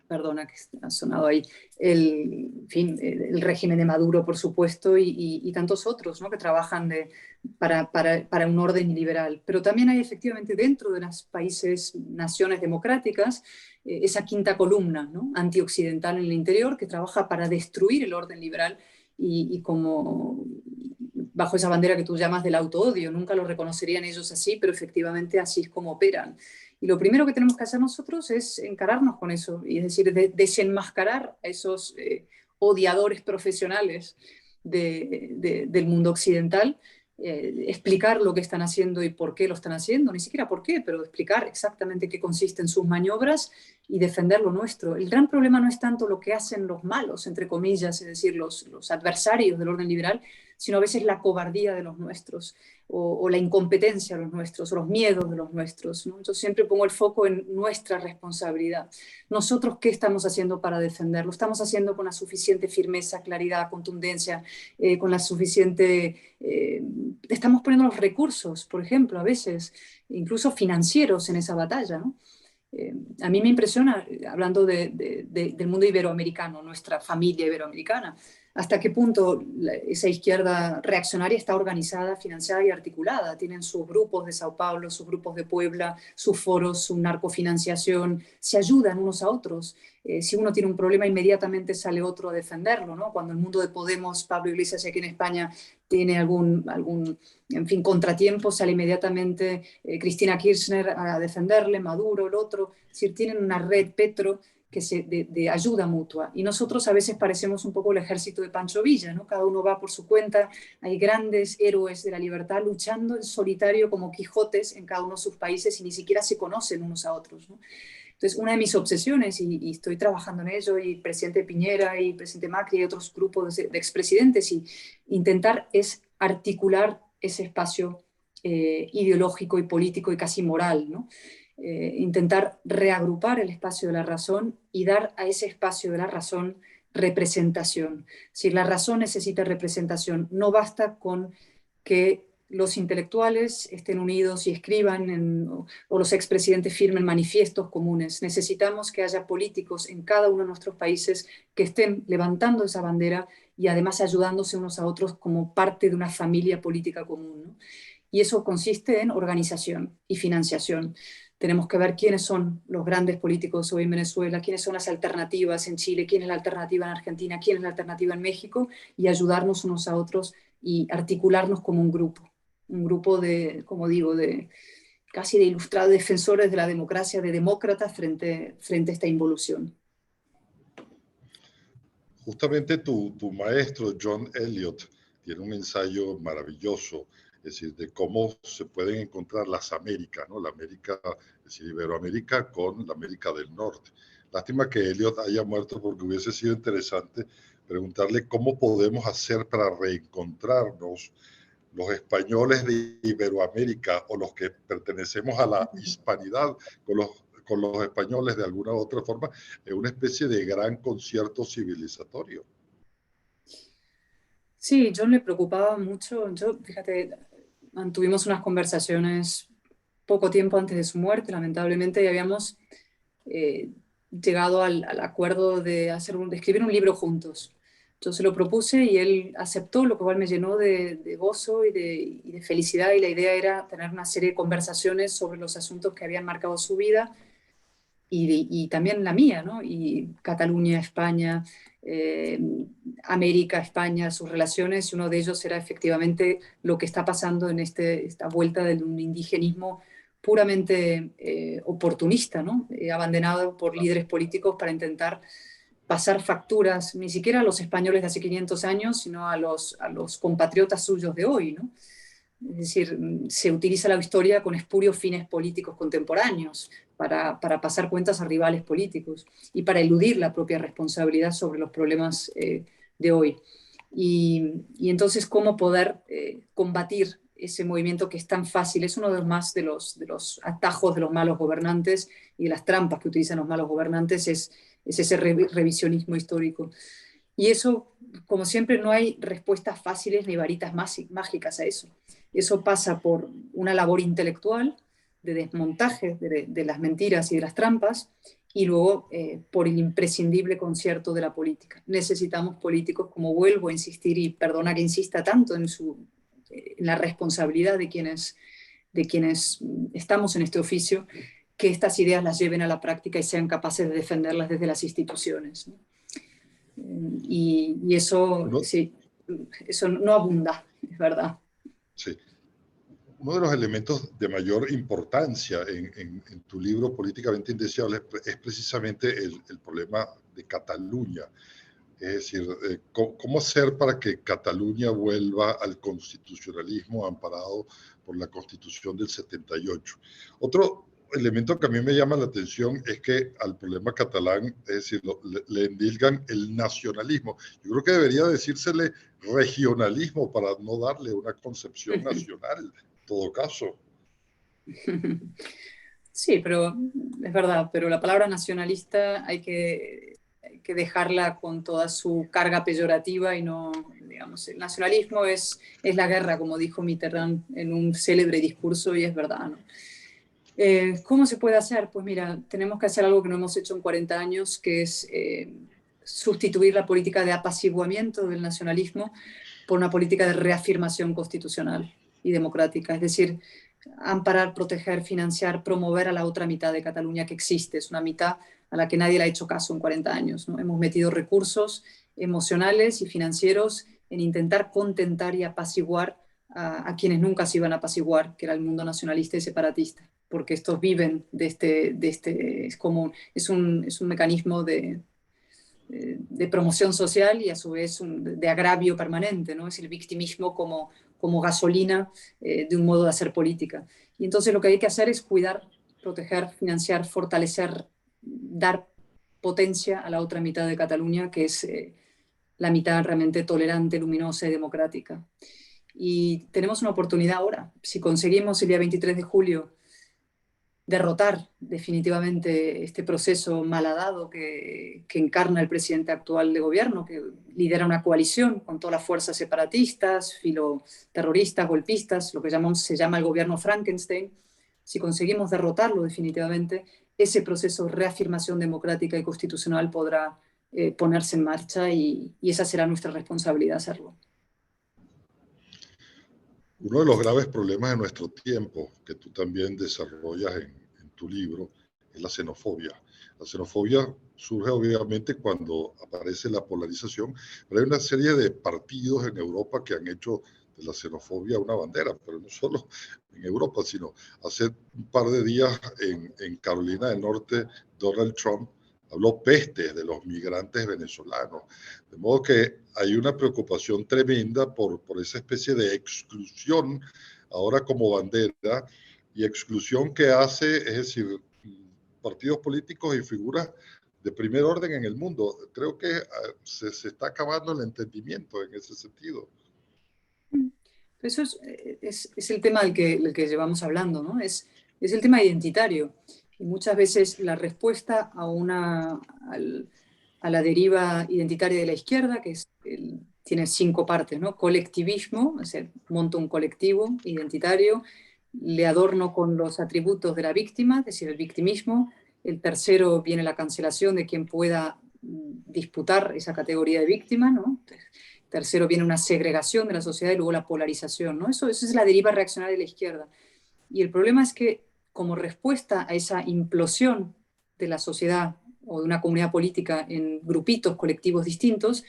Perdona que ha sonado ahí, en fin, el régimen de Maduro, por supuesto, y tantos otros, ¿no? Que trabajan para un orden liberal. Pero también hay efectivamente dentro de los países, naciones democráticas, esa quinta columna, ¿no? Antioccidental en el interior, que trabaja para destruir el orden liberal y como bajo esa bandera que tú llamas del autoodio. Nunca lo reconocerían ellos así, pero efectivamente así es como operan. Y lo primero que tenemos que hacer nosotros es encararnos con eso, y es decir, desenmascarar a esos odiadores profesionales del mundo occidental, explicar lo que están haciendo y por qué lo están haciendo, ni siquiera por qué, pero explicar exactamente qué consisten sus maniobras y defender lo nuestro. El gran problema no es tanto lo que hacen los malos, entre comillas, es decir, los adversarios del orden liberal, sino a veces la cobardía de los nuestros, o la incompetencia de los nuestros, o los miedos de los nuestros, ¿no? Yo siempre pongo el foco en nuestra responsabilidad. Nosotros, ¿qué estamos haciendo para defenderlo? ¿Estamos haciendo con la suficiente firmeza, claridad, contundencia, con la suficiente... estamos poniendo los recursos, por ejemplo, a veces, incluso financieros en esa batalla, ¿no? A mí me impresiona, hablando del mundo iberoamericano, nuestra familia iberoamericana, hasta qué punto esa izquierda reaccionaria está organizada, financiada y articulada. Tienen sus grupos de Sao Paulo, sus grupos de Puebla, sus foros, su narcofinanciación, se ayudan unos a otros. Si uno tiene un problema, inmediatamente sale otro a defenderlo, ¿no? Cuando el mundo de Podemos, Pablo Iglesias aquí en España, tiene algún en fin, contratiempo, sale inmediatamente Cristina Kirchner a defenderle, Maduro, el otro. Es decir, tienen una red Petro de ayuda mutua. Y nosotros a veces parecemos un poco el ejército de Pancho Villa, ¿no? Cada uno va por su cuenta, hay grandes héroes de la libertad luchando en solitario como Quijotes en cada uno de sus países y ni siquiera se conocen unos a otros, ¿no? Entonces, una de mis obsesiones, y estoy trabajando en ello, y presidente Piñera y presidente Macri y otros grupos de expresidentes, y intentar es articular ese espacio ideológico y político y casi moral, ¿no? Intentar reagrupar el espacio de la razón y dar a ese espacio de la razón representación. Si la razón necesita representación, no basta con que los intelectuales estén unidos y escriban o los expresidentes firmen manifiestos comunes. Necesitamos que haya políticos en cada uno de nuestros países que estén levantando esa bandera y además ayudándose unos a otros como parte de una familia política común, ¿no? Y eso consiste en organización y financiación. Tenemos que ver quiénes son los grandes políticos hoy en Venezuela, quiénes son las alternativas en Chile, quién es la alternativa en Argentina, quién es la alternativa en México, y ayudarnos unos a otros y articularnos como un grupo de, como digo, casi de ilustrados defensores de la democracia, de demócratas frente a esta involución. Justamente tu maestro, John Eliot, tiene un ensayo maravilloso, es decir, de cómo se pueden encontrar las Américas, ¿no? La América, es decir, Iberoamérica con la América del Norte. Lástima que Eliot haya muerto, porque hubiese sido interesante preguntarle cómo podemos hacer para reencontrarnos los españoles de Iberoamérica o los que pertenecemos a la hispanidad con los españoles de alguna u otra forma, en una especie de gran concierto civilizatorio. Sí, John le preocupaba mucho. Yo, fíjate, mantuvimos unas conversaciones poco tiempo antes de su muerte, lamentablemente, y habíamos llegado al acuerdo de escribir un libro juntos. Yo se lo propuse y él aceptó, lo cual me llenó de gozo y de felicidad, y la idea era tener una serie de conversaciones sobre los asuntos que habían marcado su vida y también la mía, ¿no? Y Cataluña, España, América, España, sus relaciones, y uno de ellos era efectivamente lo que está pasando en esta vuelta de un indigenismo puramente oportunista, ¿no? Abandonado por líderes políticos para intentar pasar facturas, ni siquiera a los españoles de hace 500 años, sino a los compatriotas suyos de hoy, ¿no? Es decir, se utiliza la historia con espurios fines políticos contemporáneos para pasar cuentas a rivales políticos y para eludir la propia responsabilidad sobre los problemas de hoy. Y entonces, ¿cómo poder combatir ese movimiento que es tan fácil? Es uno de los atajos de los malos gobernantes y de las trampas que utilizan los malos gobernantes, es ese revisionismo histórico. Y eso, como siempre, no hay respuestas fáciles ni varitas mágicas a eso. Eso pasa por una labor intelectual de desmontaje de las mentiras y de las trampas, y luego por el imprescindible concierto de la política. Necesitamos políticos, como vuelvo a insistir, y perdona que insista tanto en la responsabilidad de quienes estamos en este oficio, que estas ideas las lleven a la práctica y sean capaces de defenderlas desde las instituciones, ¿no? Y eso, sí, eso no abunda, es verdad. Sí. Uno de los elementos de mayor importancia en tu libro Políticamente Indeseable es precisamente el problema de Cataluña. Es decir, ¿cómo hacer para que Cataluña vuelva al constitucionalismo amparado por la Constitución del 78? Otro elemento que a mí me llama la atención es que al problema catalán, es decir, le endilgan el nacionalismo. Yo creo que debería decírsele regionalismo para no darle una concepción nacional, en todo caso. Sí, pero es verdad, pero la palabra nacionalista hay que dejarla con toda su carga peyorativa y no, digamos, el nacionalismo es la guerra, como dijo Mitterrand en un célebre discurso, y es verdad, ¿no? ¿Cómo se puede hacer? Pues mira, tenemos que hacer algo que no hemos hecho en 40 años, que es sustituir la política de apaciguamiento del nacionalismo por una política de reafirmación constitucional y democrática. Es decir, amparar, proteger, financiar, promover a la otra mitad de Cataluña que existe. Es una mitad a la que nadie le ha hecho caso en 40 años, ¿no? Hemos metido recursos emocionales y financieros en intentar contentar y apaciguar a quienes nunca se iban a apaciguar, que era el mundo nacionalista y separatista. porque estos viven es un mecanismo de promoción social y a su vez de agravio permanente, ¿no? Es el victimismo como gasolina de un modo de hacer política. Y entonces lo que hay que hacer es cuidar, proteger, financiar, fortalecer, dar potencia a la otra mitad de Cataluña, que es la mitad realmente tolerante, luminosa y democrática. Y tenemos una oportunidad ahora. Si conseguimos el día 23 de julio derrotar definitivamente este proceso malhadado que encarna el presidente actual de gobierno, que lidera una coalición con todas las fuerzas separatistas, filoterroristas, golpistas, lo que se llama el gobierno Frankenstein. Si conseguimos derrotarlo definitivamente, ese proceso de reafirmación democrática y constitucional podrá ponerse en marcha y esa será nuestra responsabilidad hacerlo. Uno de los graves problemas de nuestro tiempo, que tú también desarrollas en tu libro, es la xenofobia. La xenofobia surge obviamente cuando aparece la polarización, pero hay una serie de partidos en Europa que han hecho de la xenofobia una bandera, pero no solo en Europa, sino hace un par de días en Carolina del Norte, Donald Trump habló pestes de los migrantes venezolanos. De modo que hay una preocupación tremenda por esa especie de exclusión ahora como bandera, y exclusión que hace, es decir, partidos políticos y figuras de primer orden en el mundo. Creo que se está acabando el entendimiento en ese sentido. Eso es el tema del que llevamos hablando, ¿no? Es el tema identitario. Y muchas veces la respuesta a la deriva identitaria de la izquierda, tiene 5 partes, ¿no? Colectivismo, o sea, monto un colectivo identitario, le adorno con los atributos de la víctima, es decir, el victimismo. El tercero viene la cancelación de quien pueda disputar esa categoría de víctima, ¿no? Tercero viene una segregación de la sociedad y luego la polarización, ¿no? Eso es la deriva reaccionaria de la izquierda. Y el problema es que como respuesta a esa implosión de la sociedad o de una comunidad política en grupitos colectivos distintos,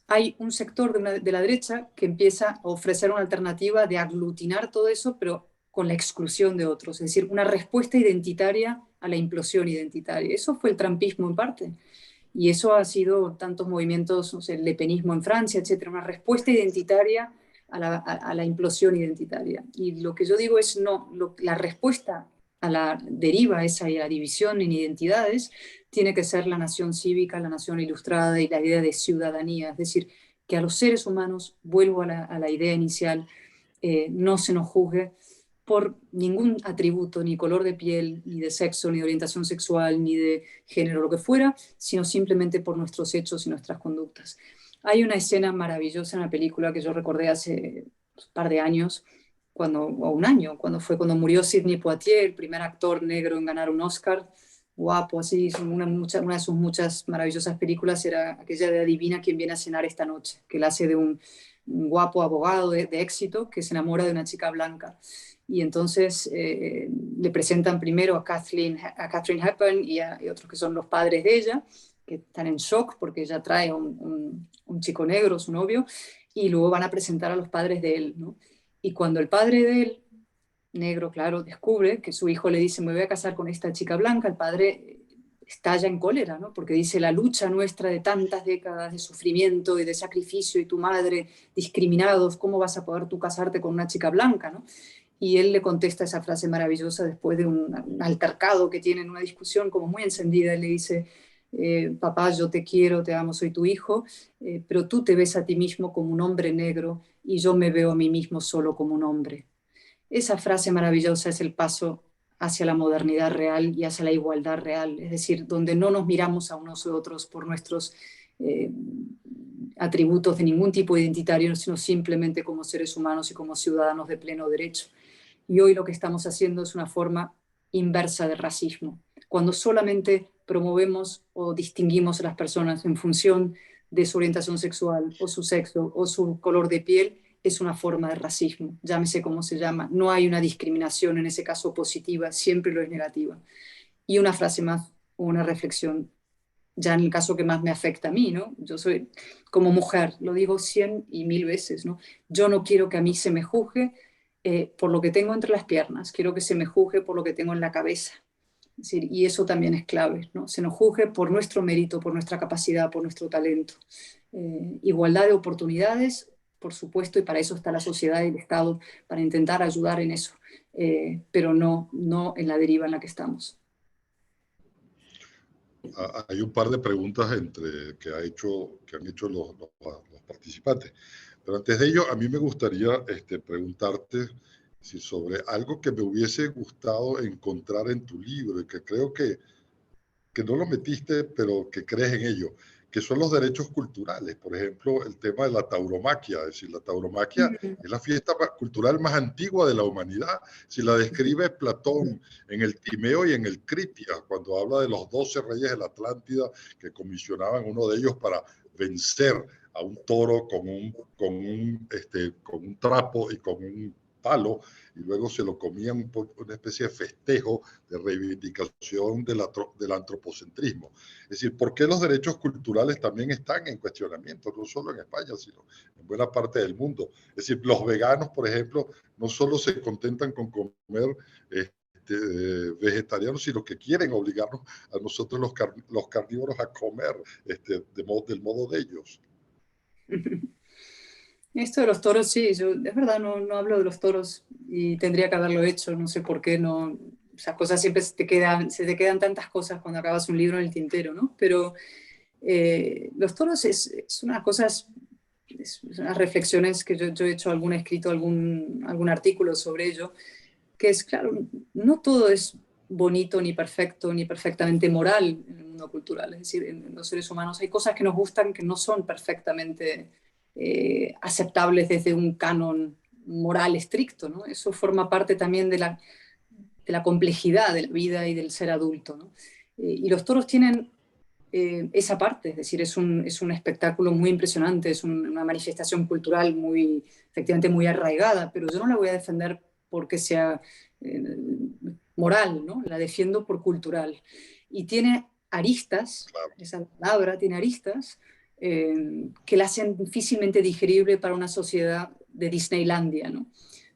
hay un sector de la derecha que empieza a ofrecer una alternativa de aglutinar todo eso, pero con la exclusión de otros, es decir, una respuesta identitaria a la implosión identitaria. Eso fue el trumpismo en parte. Y eso ha sido tantos movimientos, no sé, el lepenismo en Francia, etcétera, una respuesta identitaria a la implosión identitaria. Y lo que yo digo es, no, la respuesta a la deriva esa y a la división en identidades tiene que ser la nación cívica, la nación ilustrada y la idea de ciudadanía. Es decir, que a los seres humanos, vuelvo a la idea inicial, no se nos juzgue por ningún atributo, ni color de piel, ni de sexo, ni de orientación sexual, ni de género, lo que fuera, sino simplemente por nuestros hechos y nuestras conductas. Hay una escena maravillosa en la película que yo recordé hace un par de años, o un año, cuando murió Sidney Poitier, el primer actor negro en ganar un Oscar, guapo, así, una de sus muchas maravillosas películas era aquella de Adivina quién viene a cenar esta noche, que él hace de un guapo abogado de éxito que se enamora de una chica blanca. Y entonces le presentan primero a Katharine Hepburn y otros que son los padres de ella, que están en shock porque ella trae a un chico negro, su novio, y luego van a presentar a los padres de él, ¿no? Y cuando el padre de él, negro, claro, descubre que su hijo le dice, me voy a casar con esta chica blanca, el padre estalla en cólera, ¿no? Porque dice, la lucha nuestra de tantas décadas de sufrimiento y de sacrificio y tu madre discriminados, ¿cómo vas a poder tú casarte con una chica blanca, ¿no? Y él le contesta esa frase maravillosa después de un altercado que tienen, una discusión como muy encendida. Él le dice, papá, yo te quiero, te amo, soy tu hijo, pero tú te ves a ti mismo como un hombre negro y yo me veo a mí mismo solo como un hombre. Esa frase maravillosa es el paso hacia la modernidad real y hacia la igualdad real, es decir, donde no nos miramos a unos u otros por nuestros atributos de ningún tipo identitario, sino simplemente como seres humanos y como ciudadanos de pleno derecho. Y hoy lo que estamos haciendo es una forma inversa de racismo, cuando solamente promovemos o distinguimos a las personas en función de su orientación sexual o su sexo o su color de piel, es una forma de racismo, llámese como se llama. No hay una discriminación en ese caso positiva, siempre lo es negativa. Y una frase más, o una reflexión, ya en el caso que más me afecta a mí, ¿no? Yo soy como mujer, lo digo 100 y 1000 veces, ¿no? Yo no quiero que a mí se me juzgue por lo que tengo entre las piernas, quiero que se me juzgue por lo que tengo en la cabeza. Es decir, y eso también es clave, ¿no? Se nos juzgue por nuestro mérito, por nuestra capacidad, por nuestro talento. Igualdad de oportunidades, por supuesto, y para eso está la sociedad y el Estado, para intentar ayudar en eso, pero no en la deriva en la que estamos. Hay un par de preguntas que han hecho los participantes. Pero antes de ello, a mí me gustaría preguntarte sobre algo que me hubiese gustado encontrar en tu libro y que creo que no lo metiste, pero que crees en ello, que son los derechos culturales. Por ejemplo, el tema de la tauromaquia. Es decir, la tauromaquia es la fiesta cultural más antigua de la humanidad. Si la describe Platón en el Timeo y en el Critias, cuando habla de los 12 reyes de la Atlántida que comisionaban uno de ellos para vencer a un toro con un trapo y con un palo, y luego se lo comían por una especie de festejo de reivindicación del antropocentrismo. Es decir, ¿por qué los derechos culturales también están en cuestionamiento? No solo en España, sino en buena parte del mundo. Es decir, los veganos, por ejemplo, no solo se contentan con comer vegetarianos, sino que quieren obligarnos a nosotros los carnívoros a comer del modo de ellos. Esto de los toros, sí, yo es verdad, no hablo de los toros y tendría que haberlo hecho, no sé por qué, no, esas cosas siempre se te quedan tantas cosas cuando acabas un libro en el tintero, ¿no? Pero los toros es unas cosas, unas reflexiones que yo he hecho, he escrito algún artículo sobre ello, que es, claro, no todo es bonito, ni perfecto, ni perfectamente moral en el mundo cultural, es decir, en los seres humanos hay cosas que nos gustan que no son perfectamente aceptables desde un canon moral estricto, ¿no? Eso forma parte también de la complejidad de la vida y del ser adulto, ¿no? Y los toros tienen esa parte, es decir, es un espectáculo muy impresionante, es una manifestación cultural efectivamente muy arraigada, pero yo no la voy a defender porque sea moral, ¿no? La defiendo por cultural. Y tiene aristas, esa palabra tiene aristas, que la hacen difícilmente digerible para una sociedad de Disneylandia, ¿no?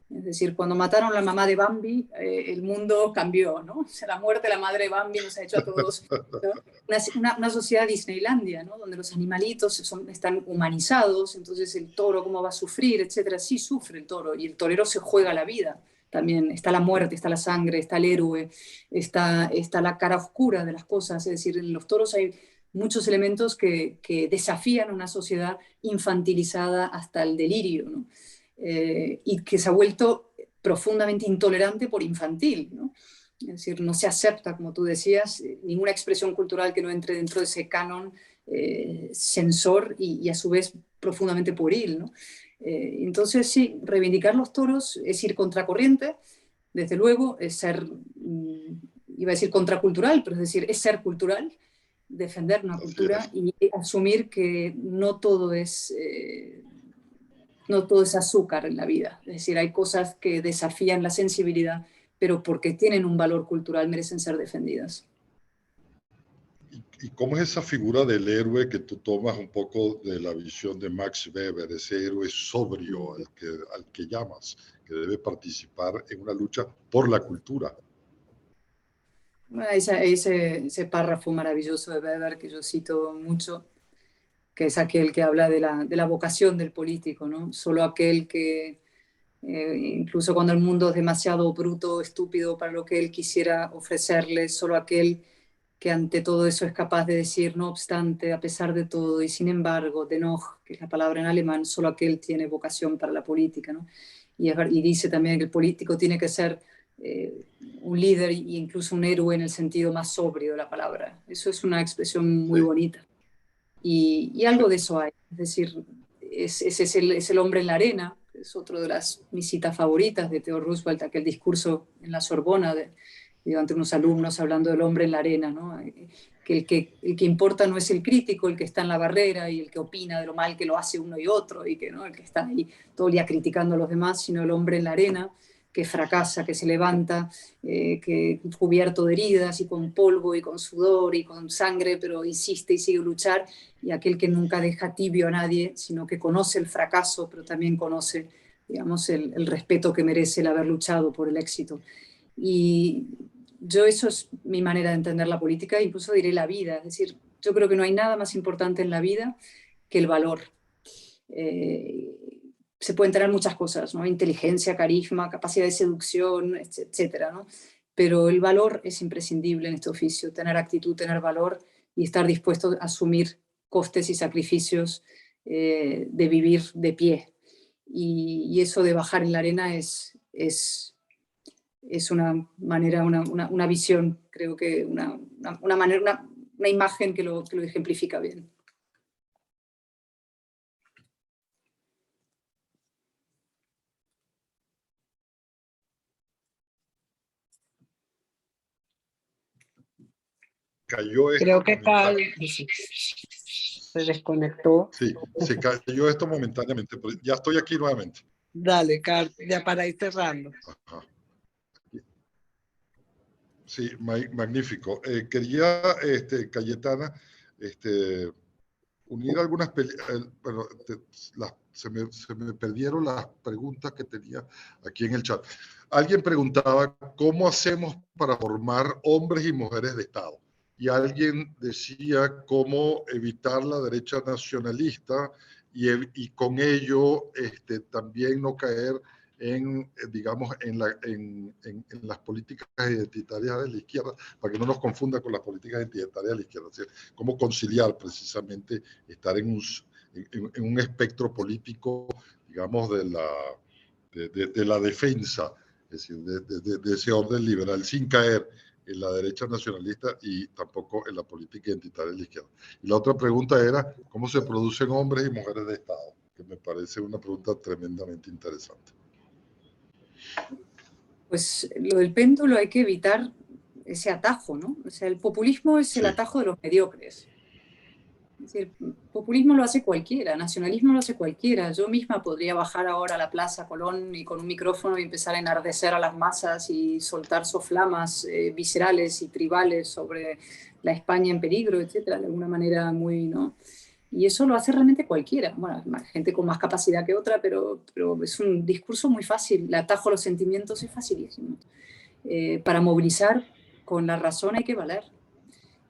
Es decir, cuando mataron a la mamá de Bambi, el mundo cambió, ¿no? O sea, la muerte de la madre de Bambi nos ha hecho a todos una sociedad Disneylandia, ¿no? Donde los animalitos están humanizados, entonces el toro cómo va a sufrir, etcétera. Sí sufre el toro y el torero se juega la vida. También está la muerte, está la sangre, está el héroe, está la cara oscura de las cosas. Es decir, en los toros hay muchos elementos que desafían una sociedad infantilizada hasta el delirio, ¿no? Y que se ha vuelto profundamente intolerante por infantil, ¿no? Es decir, no se acepta, como tú decías, ninguna expresión cultural que no entre dentro de ese canon censor y a su vez profundamente pueril, ¿no? Entonces, sí, reivindicar los toros es ir contracorriente, desde luego, es ser, iba a decir contracultural, pero es decir, es ser cultural, defender una cultura y asumir que no todo es azúcar en la vida. Es decir, hay cosas que desafían la sensibilidad, pero porque tienen un valor cultural merecen ser defendidas. ¿Y cómo es esa figura del héroe que tú tomas un poco de la visión de Max Weber, ese héroe sobrio al que llamas, que debe participar en una lucha por la cultura? Bueno, ese párrafo maravilloso de Weber que yo cito mucho, que es aquel que habla de la vocación del político, ¿no? Solo aquel que, incluso cuando el mundo es demasiado bruto, estúpido para lo que él quisiera ofrecerle, solo aquel que ante todo eso es capaz de decir, no obstante, a pesar de todo, y sin embargo, dennoch, que es la palabra en alemán, solo aquel tiene vocación para la política, ¿no? Y dice también que el político tiene que ser un líder e incluso un héroe en el sentido más sobrio de la palabra. Eso es una expresión muy bonita. Y algo de eso hay. Es decir, es el hombre en la arena, que es otro de mis citas favoritas de Theodore Roosevelt, aquel discurso en la Sorbona ante unos alumnos hablando del hombre en la arena, ¿no? Que el que importa no es el crítico, el que está en la barrera y el que opina de lo mal que lo hace uno y otro, y que, ¿no? El que está ahí todo el día criticando a los demás, sino el hombre en la arena, que fracasa, que se levanta, que cubierto de heridas y con polvo y con sudor y con sangre, pero insiste y sigue luchar, y aquel que nunca deja tibio a nadie, sino que conoce el fracaso, pero también conoce digamos, el respeto que merece el haber luchado por el éxito. Y yo, eso es mi manera de entender la política, incluso diré la vida. Es decir, yo creo que no hay nada más importante en la vida que el valor. Se pueden tener muchas cosas, ¿no? Inteligencia, carisma, capacidad de seducción, etcétera, ¿no? Pero el valor es imprescindible en este oficio, tener actitud, tener valor y estar dispuesto a asumir costes y sacrificios de vivir de pie. Y eso de bajar en la arena es una manera, una visión, creo que una manera, una imagen que lo ejemplifica bien. Cayó esto. Creo que Carl se desconectó. Sí, se cayó esto momentáneamente, pero ya estoy aquí nuevamente. Dale, Carl, ya para ir cerrando. Ajá. Sí, magnífico. Quería, Cayetana, unir algunas... bueno, se me perdieron las preguntas que tenía aquí en el chat. Alguien preguntaba, ¿cómo hacemos para formar hombres y mujeres de Estado? Y alguien decía, ¿cómo evitar la derecha nacionalista y con ello también no caer en, digamos, en las políticas identitarias de la izquierda, para que no nos confunda con las políticas identitarias de la izquierda? O sea, cómo conciliar precisamente estar en un espectro político, digamos, de la defensa, es decir, de ese orden liberal, sin caer en la derecha nacionalista y tampoco en la política identitaria de la izquierda. Y la otra pregunta era, ¿cómo se producen hombres y mujeres de Estado? Que me parece una pregunta tremendamente interesante. Pues lo del péndulo hay que evitar ese atajo, ¿no? O sea, el populismo es el atajo de los mediocres. Es decir, populismo lo hace cualquiera, nacionalismo lo hace cualquiera. Yo misma podría bajar ahora a la Plaza Colón y con un micrófono y empezar a enardecer a las masas y soltar soflamas viscerales y tribales sobre la España en peligro, etcétera, de alguna manera muy, ¿no? Y eso lo hace realmente cualquiera. Bueno, gente con más capacidad que otra, pero es un discurso muy fácil. El atajo a los sentimientos es facilísimo. Para movilizar con la razón hay que valer.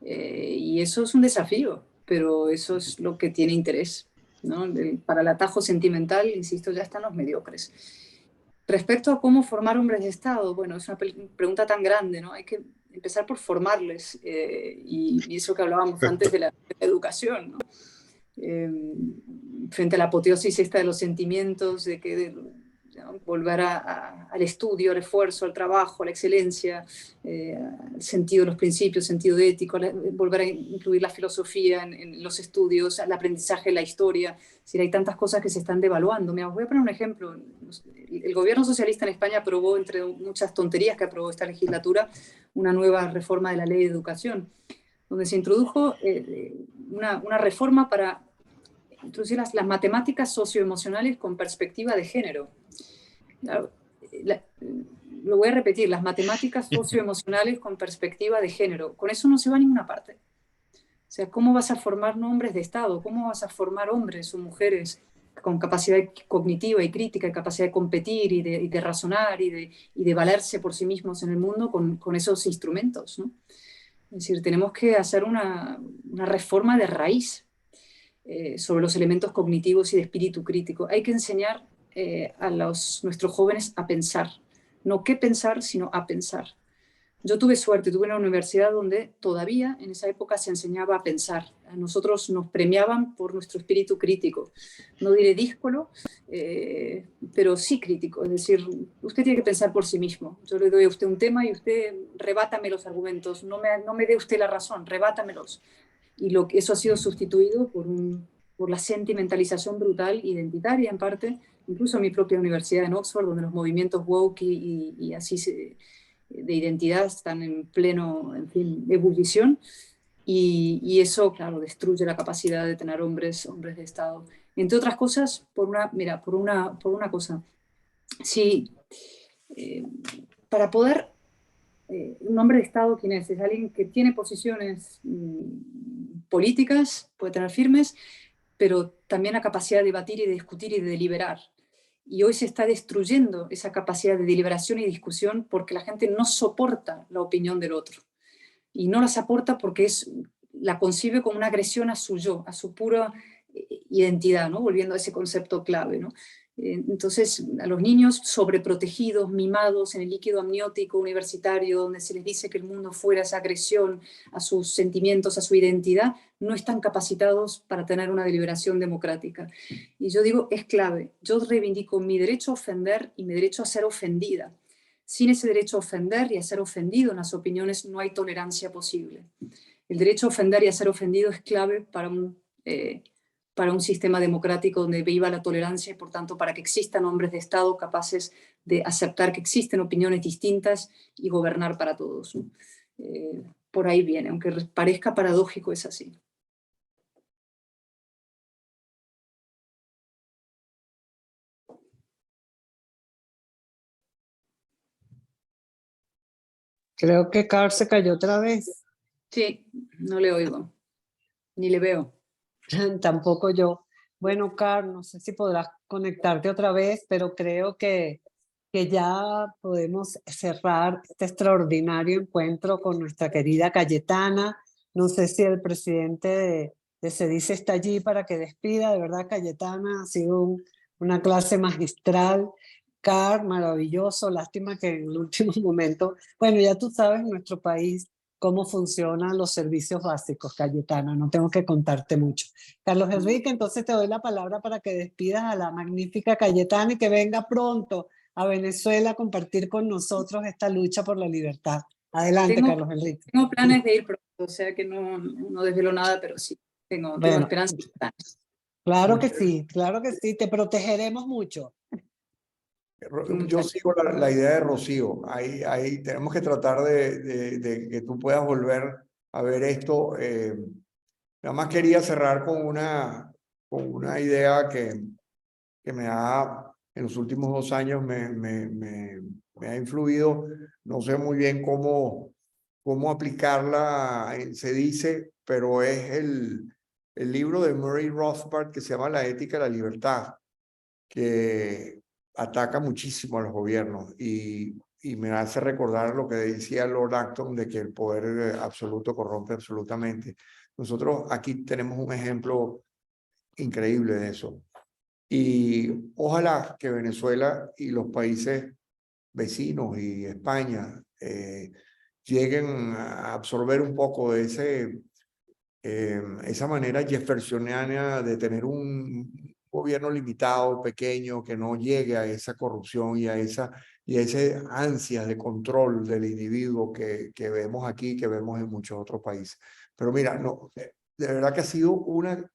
Y eso es un desafío, pero eso es lo que tiene interés, ¿no? Para el atajo sentimental, insisto, ya están los mediocres. Respecto a cómo formar hombres de Estado, bueno, es una pregunta tan grande, ¿no? Hay que empezar por formarles, y eso que hablábamos antes de la educación, ¿no? Frente a la apoteosis esta de los sentimientos, de que ¿no? Volver al estudio, al esfuerzo, al trabajo, a la excelencia, al sentido de los principios, sentido ético, volver a incluir la filosofía en los estudios, el aprendizaje, la historia. Es decir, hay tantas cosas que se están devaluando. Mira, os voy a poner un ejemplo. El gobierno socialista en España aprobó, entre muchas tonterías que aprobó esta legislatura, una nueva reforma de la ley de educación, donde se introdujo una reforma para introducir las matemáticas socioemocionales con perspectiva de género. Claro, lo voy a repetir, las matemáticas socioemocionales con perspectiva de género. Con eso no se va a ninguna parte. O sea, ¿cómo vas a formar hombres de Estado? ¿Cómo vas a formar hombres o mujeres con capacidad cognitiva y crítica, y capacidad de competir y de razonar y de valerse por sí mismos en el mundo con esos instrumentos, ¿no? Es decir, tenemos que hacer una reforma de raíz sobre los elementos cognitivos y de espíritu crítico. Hay que enseñar a nuestros jóvenes a pensar, no qué pensar, sino a pensar. Yo tuve suerte, tuve una universidad donde todavía en esa época se enseñaba a pensar. A nosotros nos premiaban por nuestro espíritu crítico. No diré díscolo, pero sí crítico. Es decir, usted tiene que pensar por sí mismo. Yo le doy a usted un tema y usted rebátame los argumentos. No me dé usted la razón, rebátamelos. Y eso ha sido sustituido por la sentimentalización brutal, identitaria en parte, incluso en mi propia universidad en Oxford, donde los movimientos woke y así de identidad están en pleno, en fin, ebullición, y eso, claro, destruye la capacidad de tener hombres de Estado. Entre otras cosas, por una cosa, si para poder un hombre de Estado, ¿quién es? Es alguien que tiene posiciones políticas, puede tener firmes, pero también la capacidad de debatir y de discutir y de deliberar. y hoy se está destruyendo esa capacidad de deliberación y discusión porque la gente no soporta la opinión del otro. Y no la soporta porque la concibe como una agresión a su yo, a su pura identidad, ¿no? Volviendo a ese concepto clave, ¿no? Entonces, a los niños sobreprotegidos, mimados en el líquido amniótico universitario, donde se les dice que el mundo fuera esa agresión a sus sentimientos, a su identidad, no están capacitados para tener una deliberación democrática. Y yo digo, es clave. Yo reivindico mi derecho a ofender y mi derecho a ser ofendida. Sin ese derecho a ofender y a ser ofendido en las opiniones no hay tolerancia posible. El derecho a ofender y a ser ofendido es clave para un sistema democrático donde viva la tolerancia y, por tanto, para que existan hombres de Estado capaces de aceptar que existen opiniones distintas y gobernar para todos. Por ahí viene, aunque parezca paradójico, es así. Creo que Carl se cayó otra vez. Sí, no le oigo, ni le veo. Tampoco yo. Bueno, Carl, no sé si podrás conectarte otra vez, pero creo que ya podemos cerrar este extraordinario encuentro con nuestra querida Cayetana. No sé si el presidente de SEDICE está allí para que despida. De verdad, Cayetana, ha sido una clase magistral. Carl, maravilloso. Lástima que en el último momento, bueno, ya tú sabes en nuestro país cómo funcionan los servicios básicos, Cayetana, no tengo que contarte mucho. Carlos Enrique, entonces te doy la palabra para que despidas a la magnífica Cayetana y que venga pronto a Venezuela a compartir con nosotros esta lucha por la libertad. Adelante, Carlos Enrique. Tengo planes de ir pronto, o sea que no desvelo nada, pero sí, tengo esperanza. Claro que sí, te protegeremos mucho. Yo sigo la idea de Rocío. Ahí tenemos que tratar de que tú puedas volver a ver esto. Nada más quería cerrar con una idea que me ha, en los últimos 2 años me ha influido. No sé muy bien cómo aplicarla, se dice, pero es el libro de Murray Rothbard que se llama La ética de la libertad, que ataca muchísimo a los gobiernos y me hace recordar lo que decía Lord Acton de que el poder absoluto corrompe absolutamente. Nosotros aquí tenemos un ejemplo increíble de eso. Y ojalá que Venezuela y los países vecinos y España lleguen a absorber un poco de esa manera jeffersoniana de tener un gobierno limitado, pequeño, que no llegue a esa corrupción y a ese ansia de control del individuo que vemos aquí, que vemos en muchos otros países. Pero mira, no, de verdad que ha sido una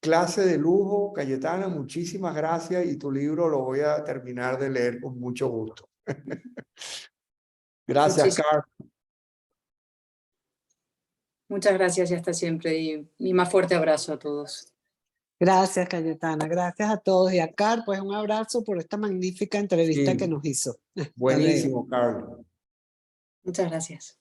clase de lujo, Cayetana, muchísimas gracias y tu libro lo voy a terminar de leer con mucho gusto. Gracias, Carl. Muchas gracias y hasta siempre. Y mi más fuerte abrazo a todos. Gracias, Cayetana. Gracias a todos. Y a Carl, pues un abrazo por esta magnífica entrevista que nos hizo. Buenísimo, Carl. Muchas gracias.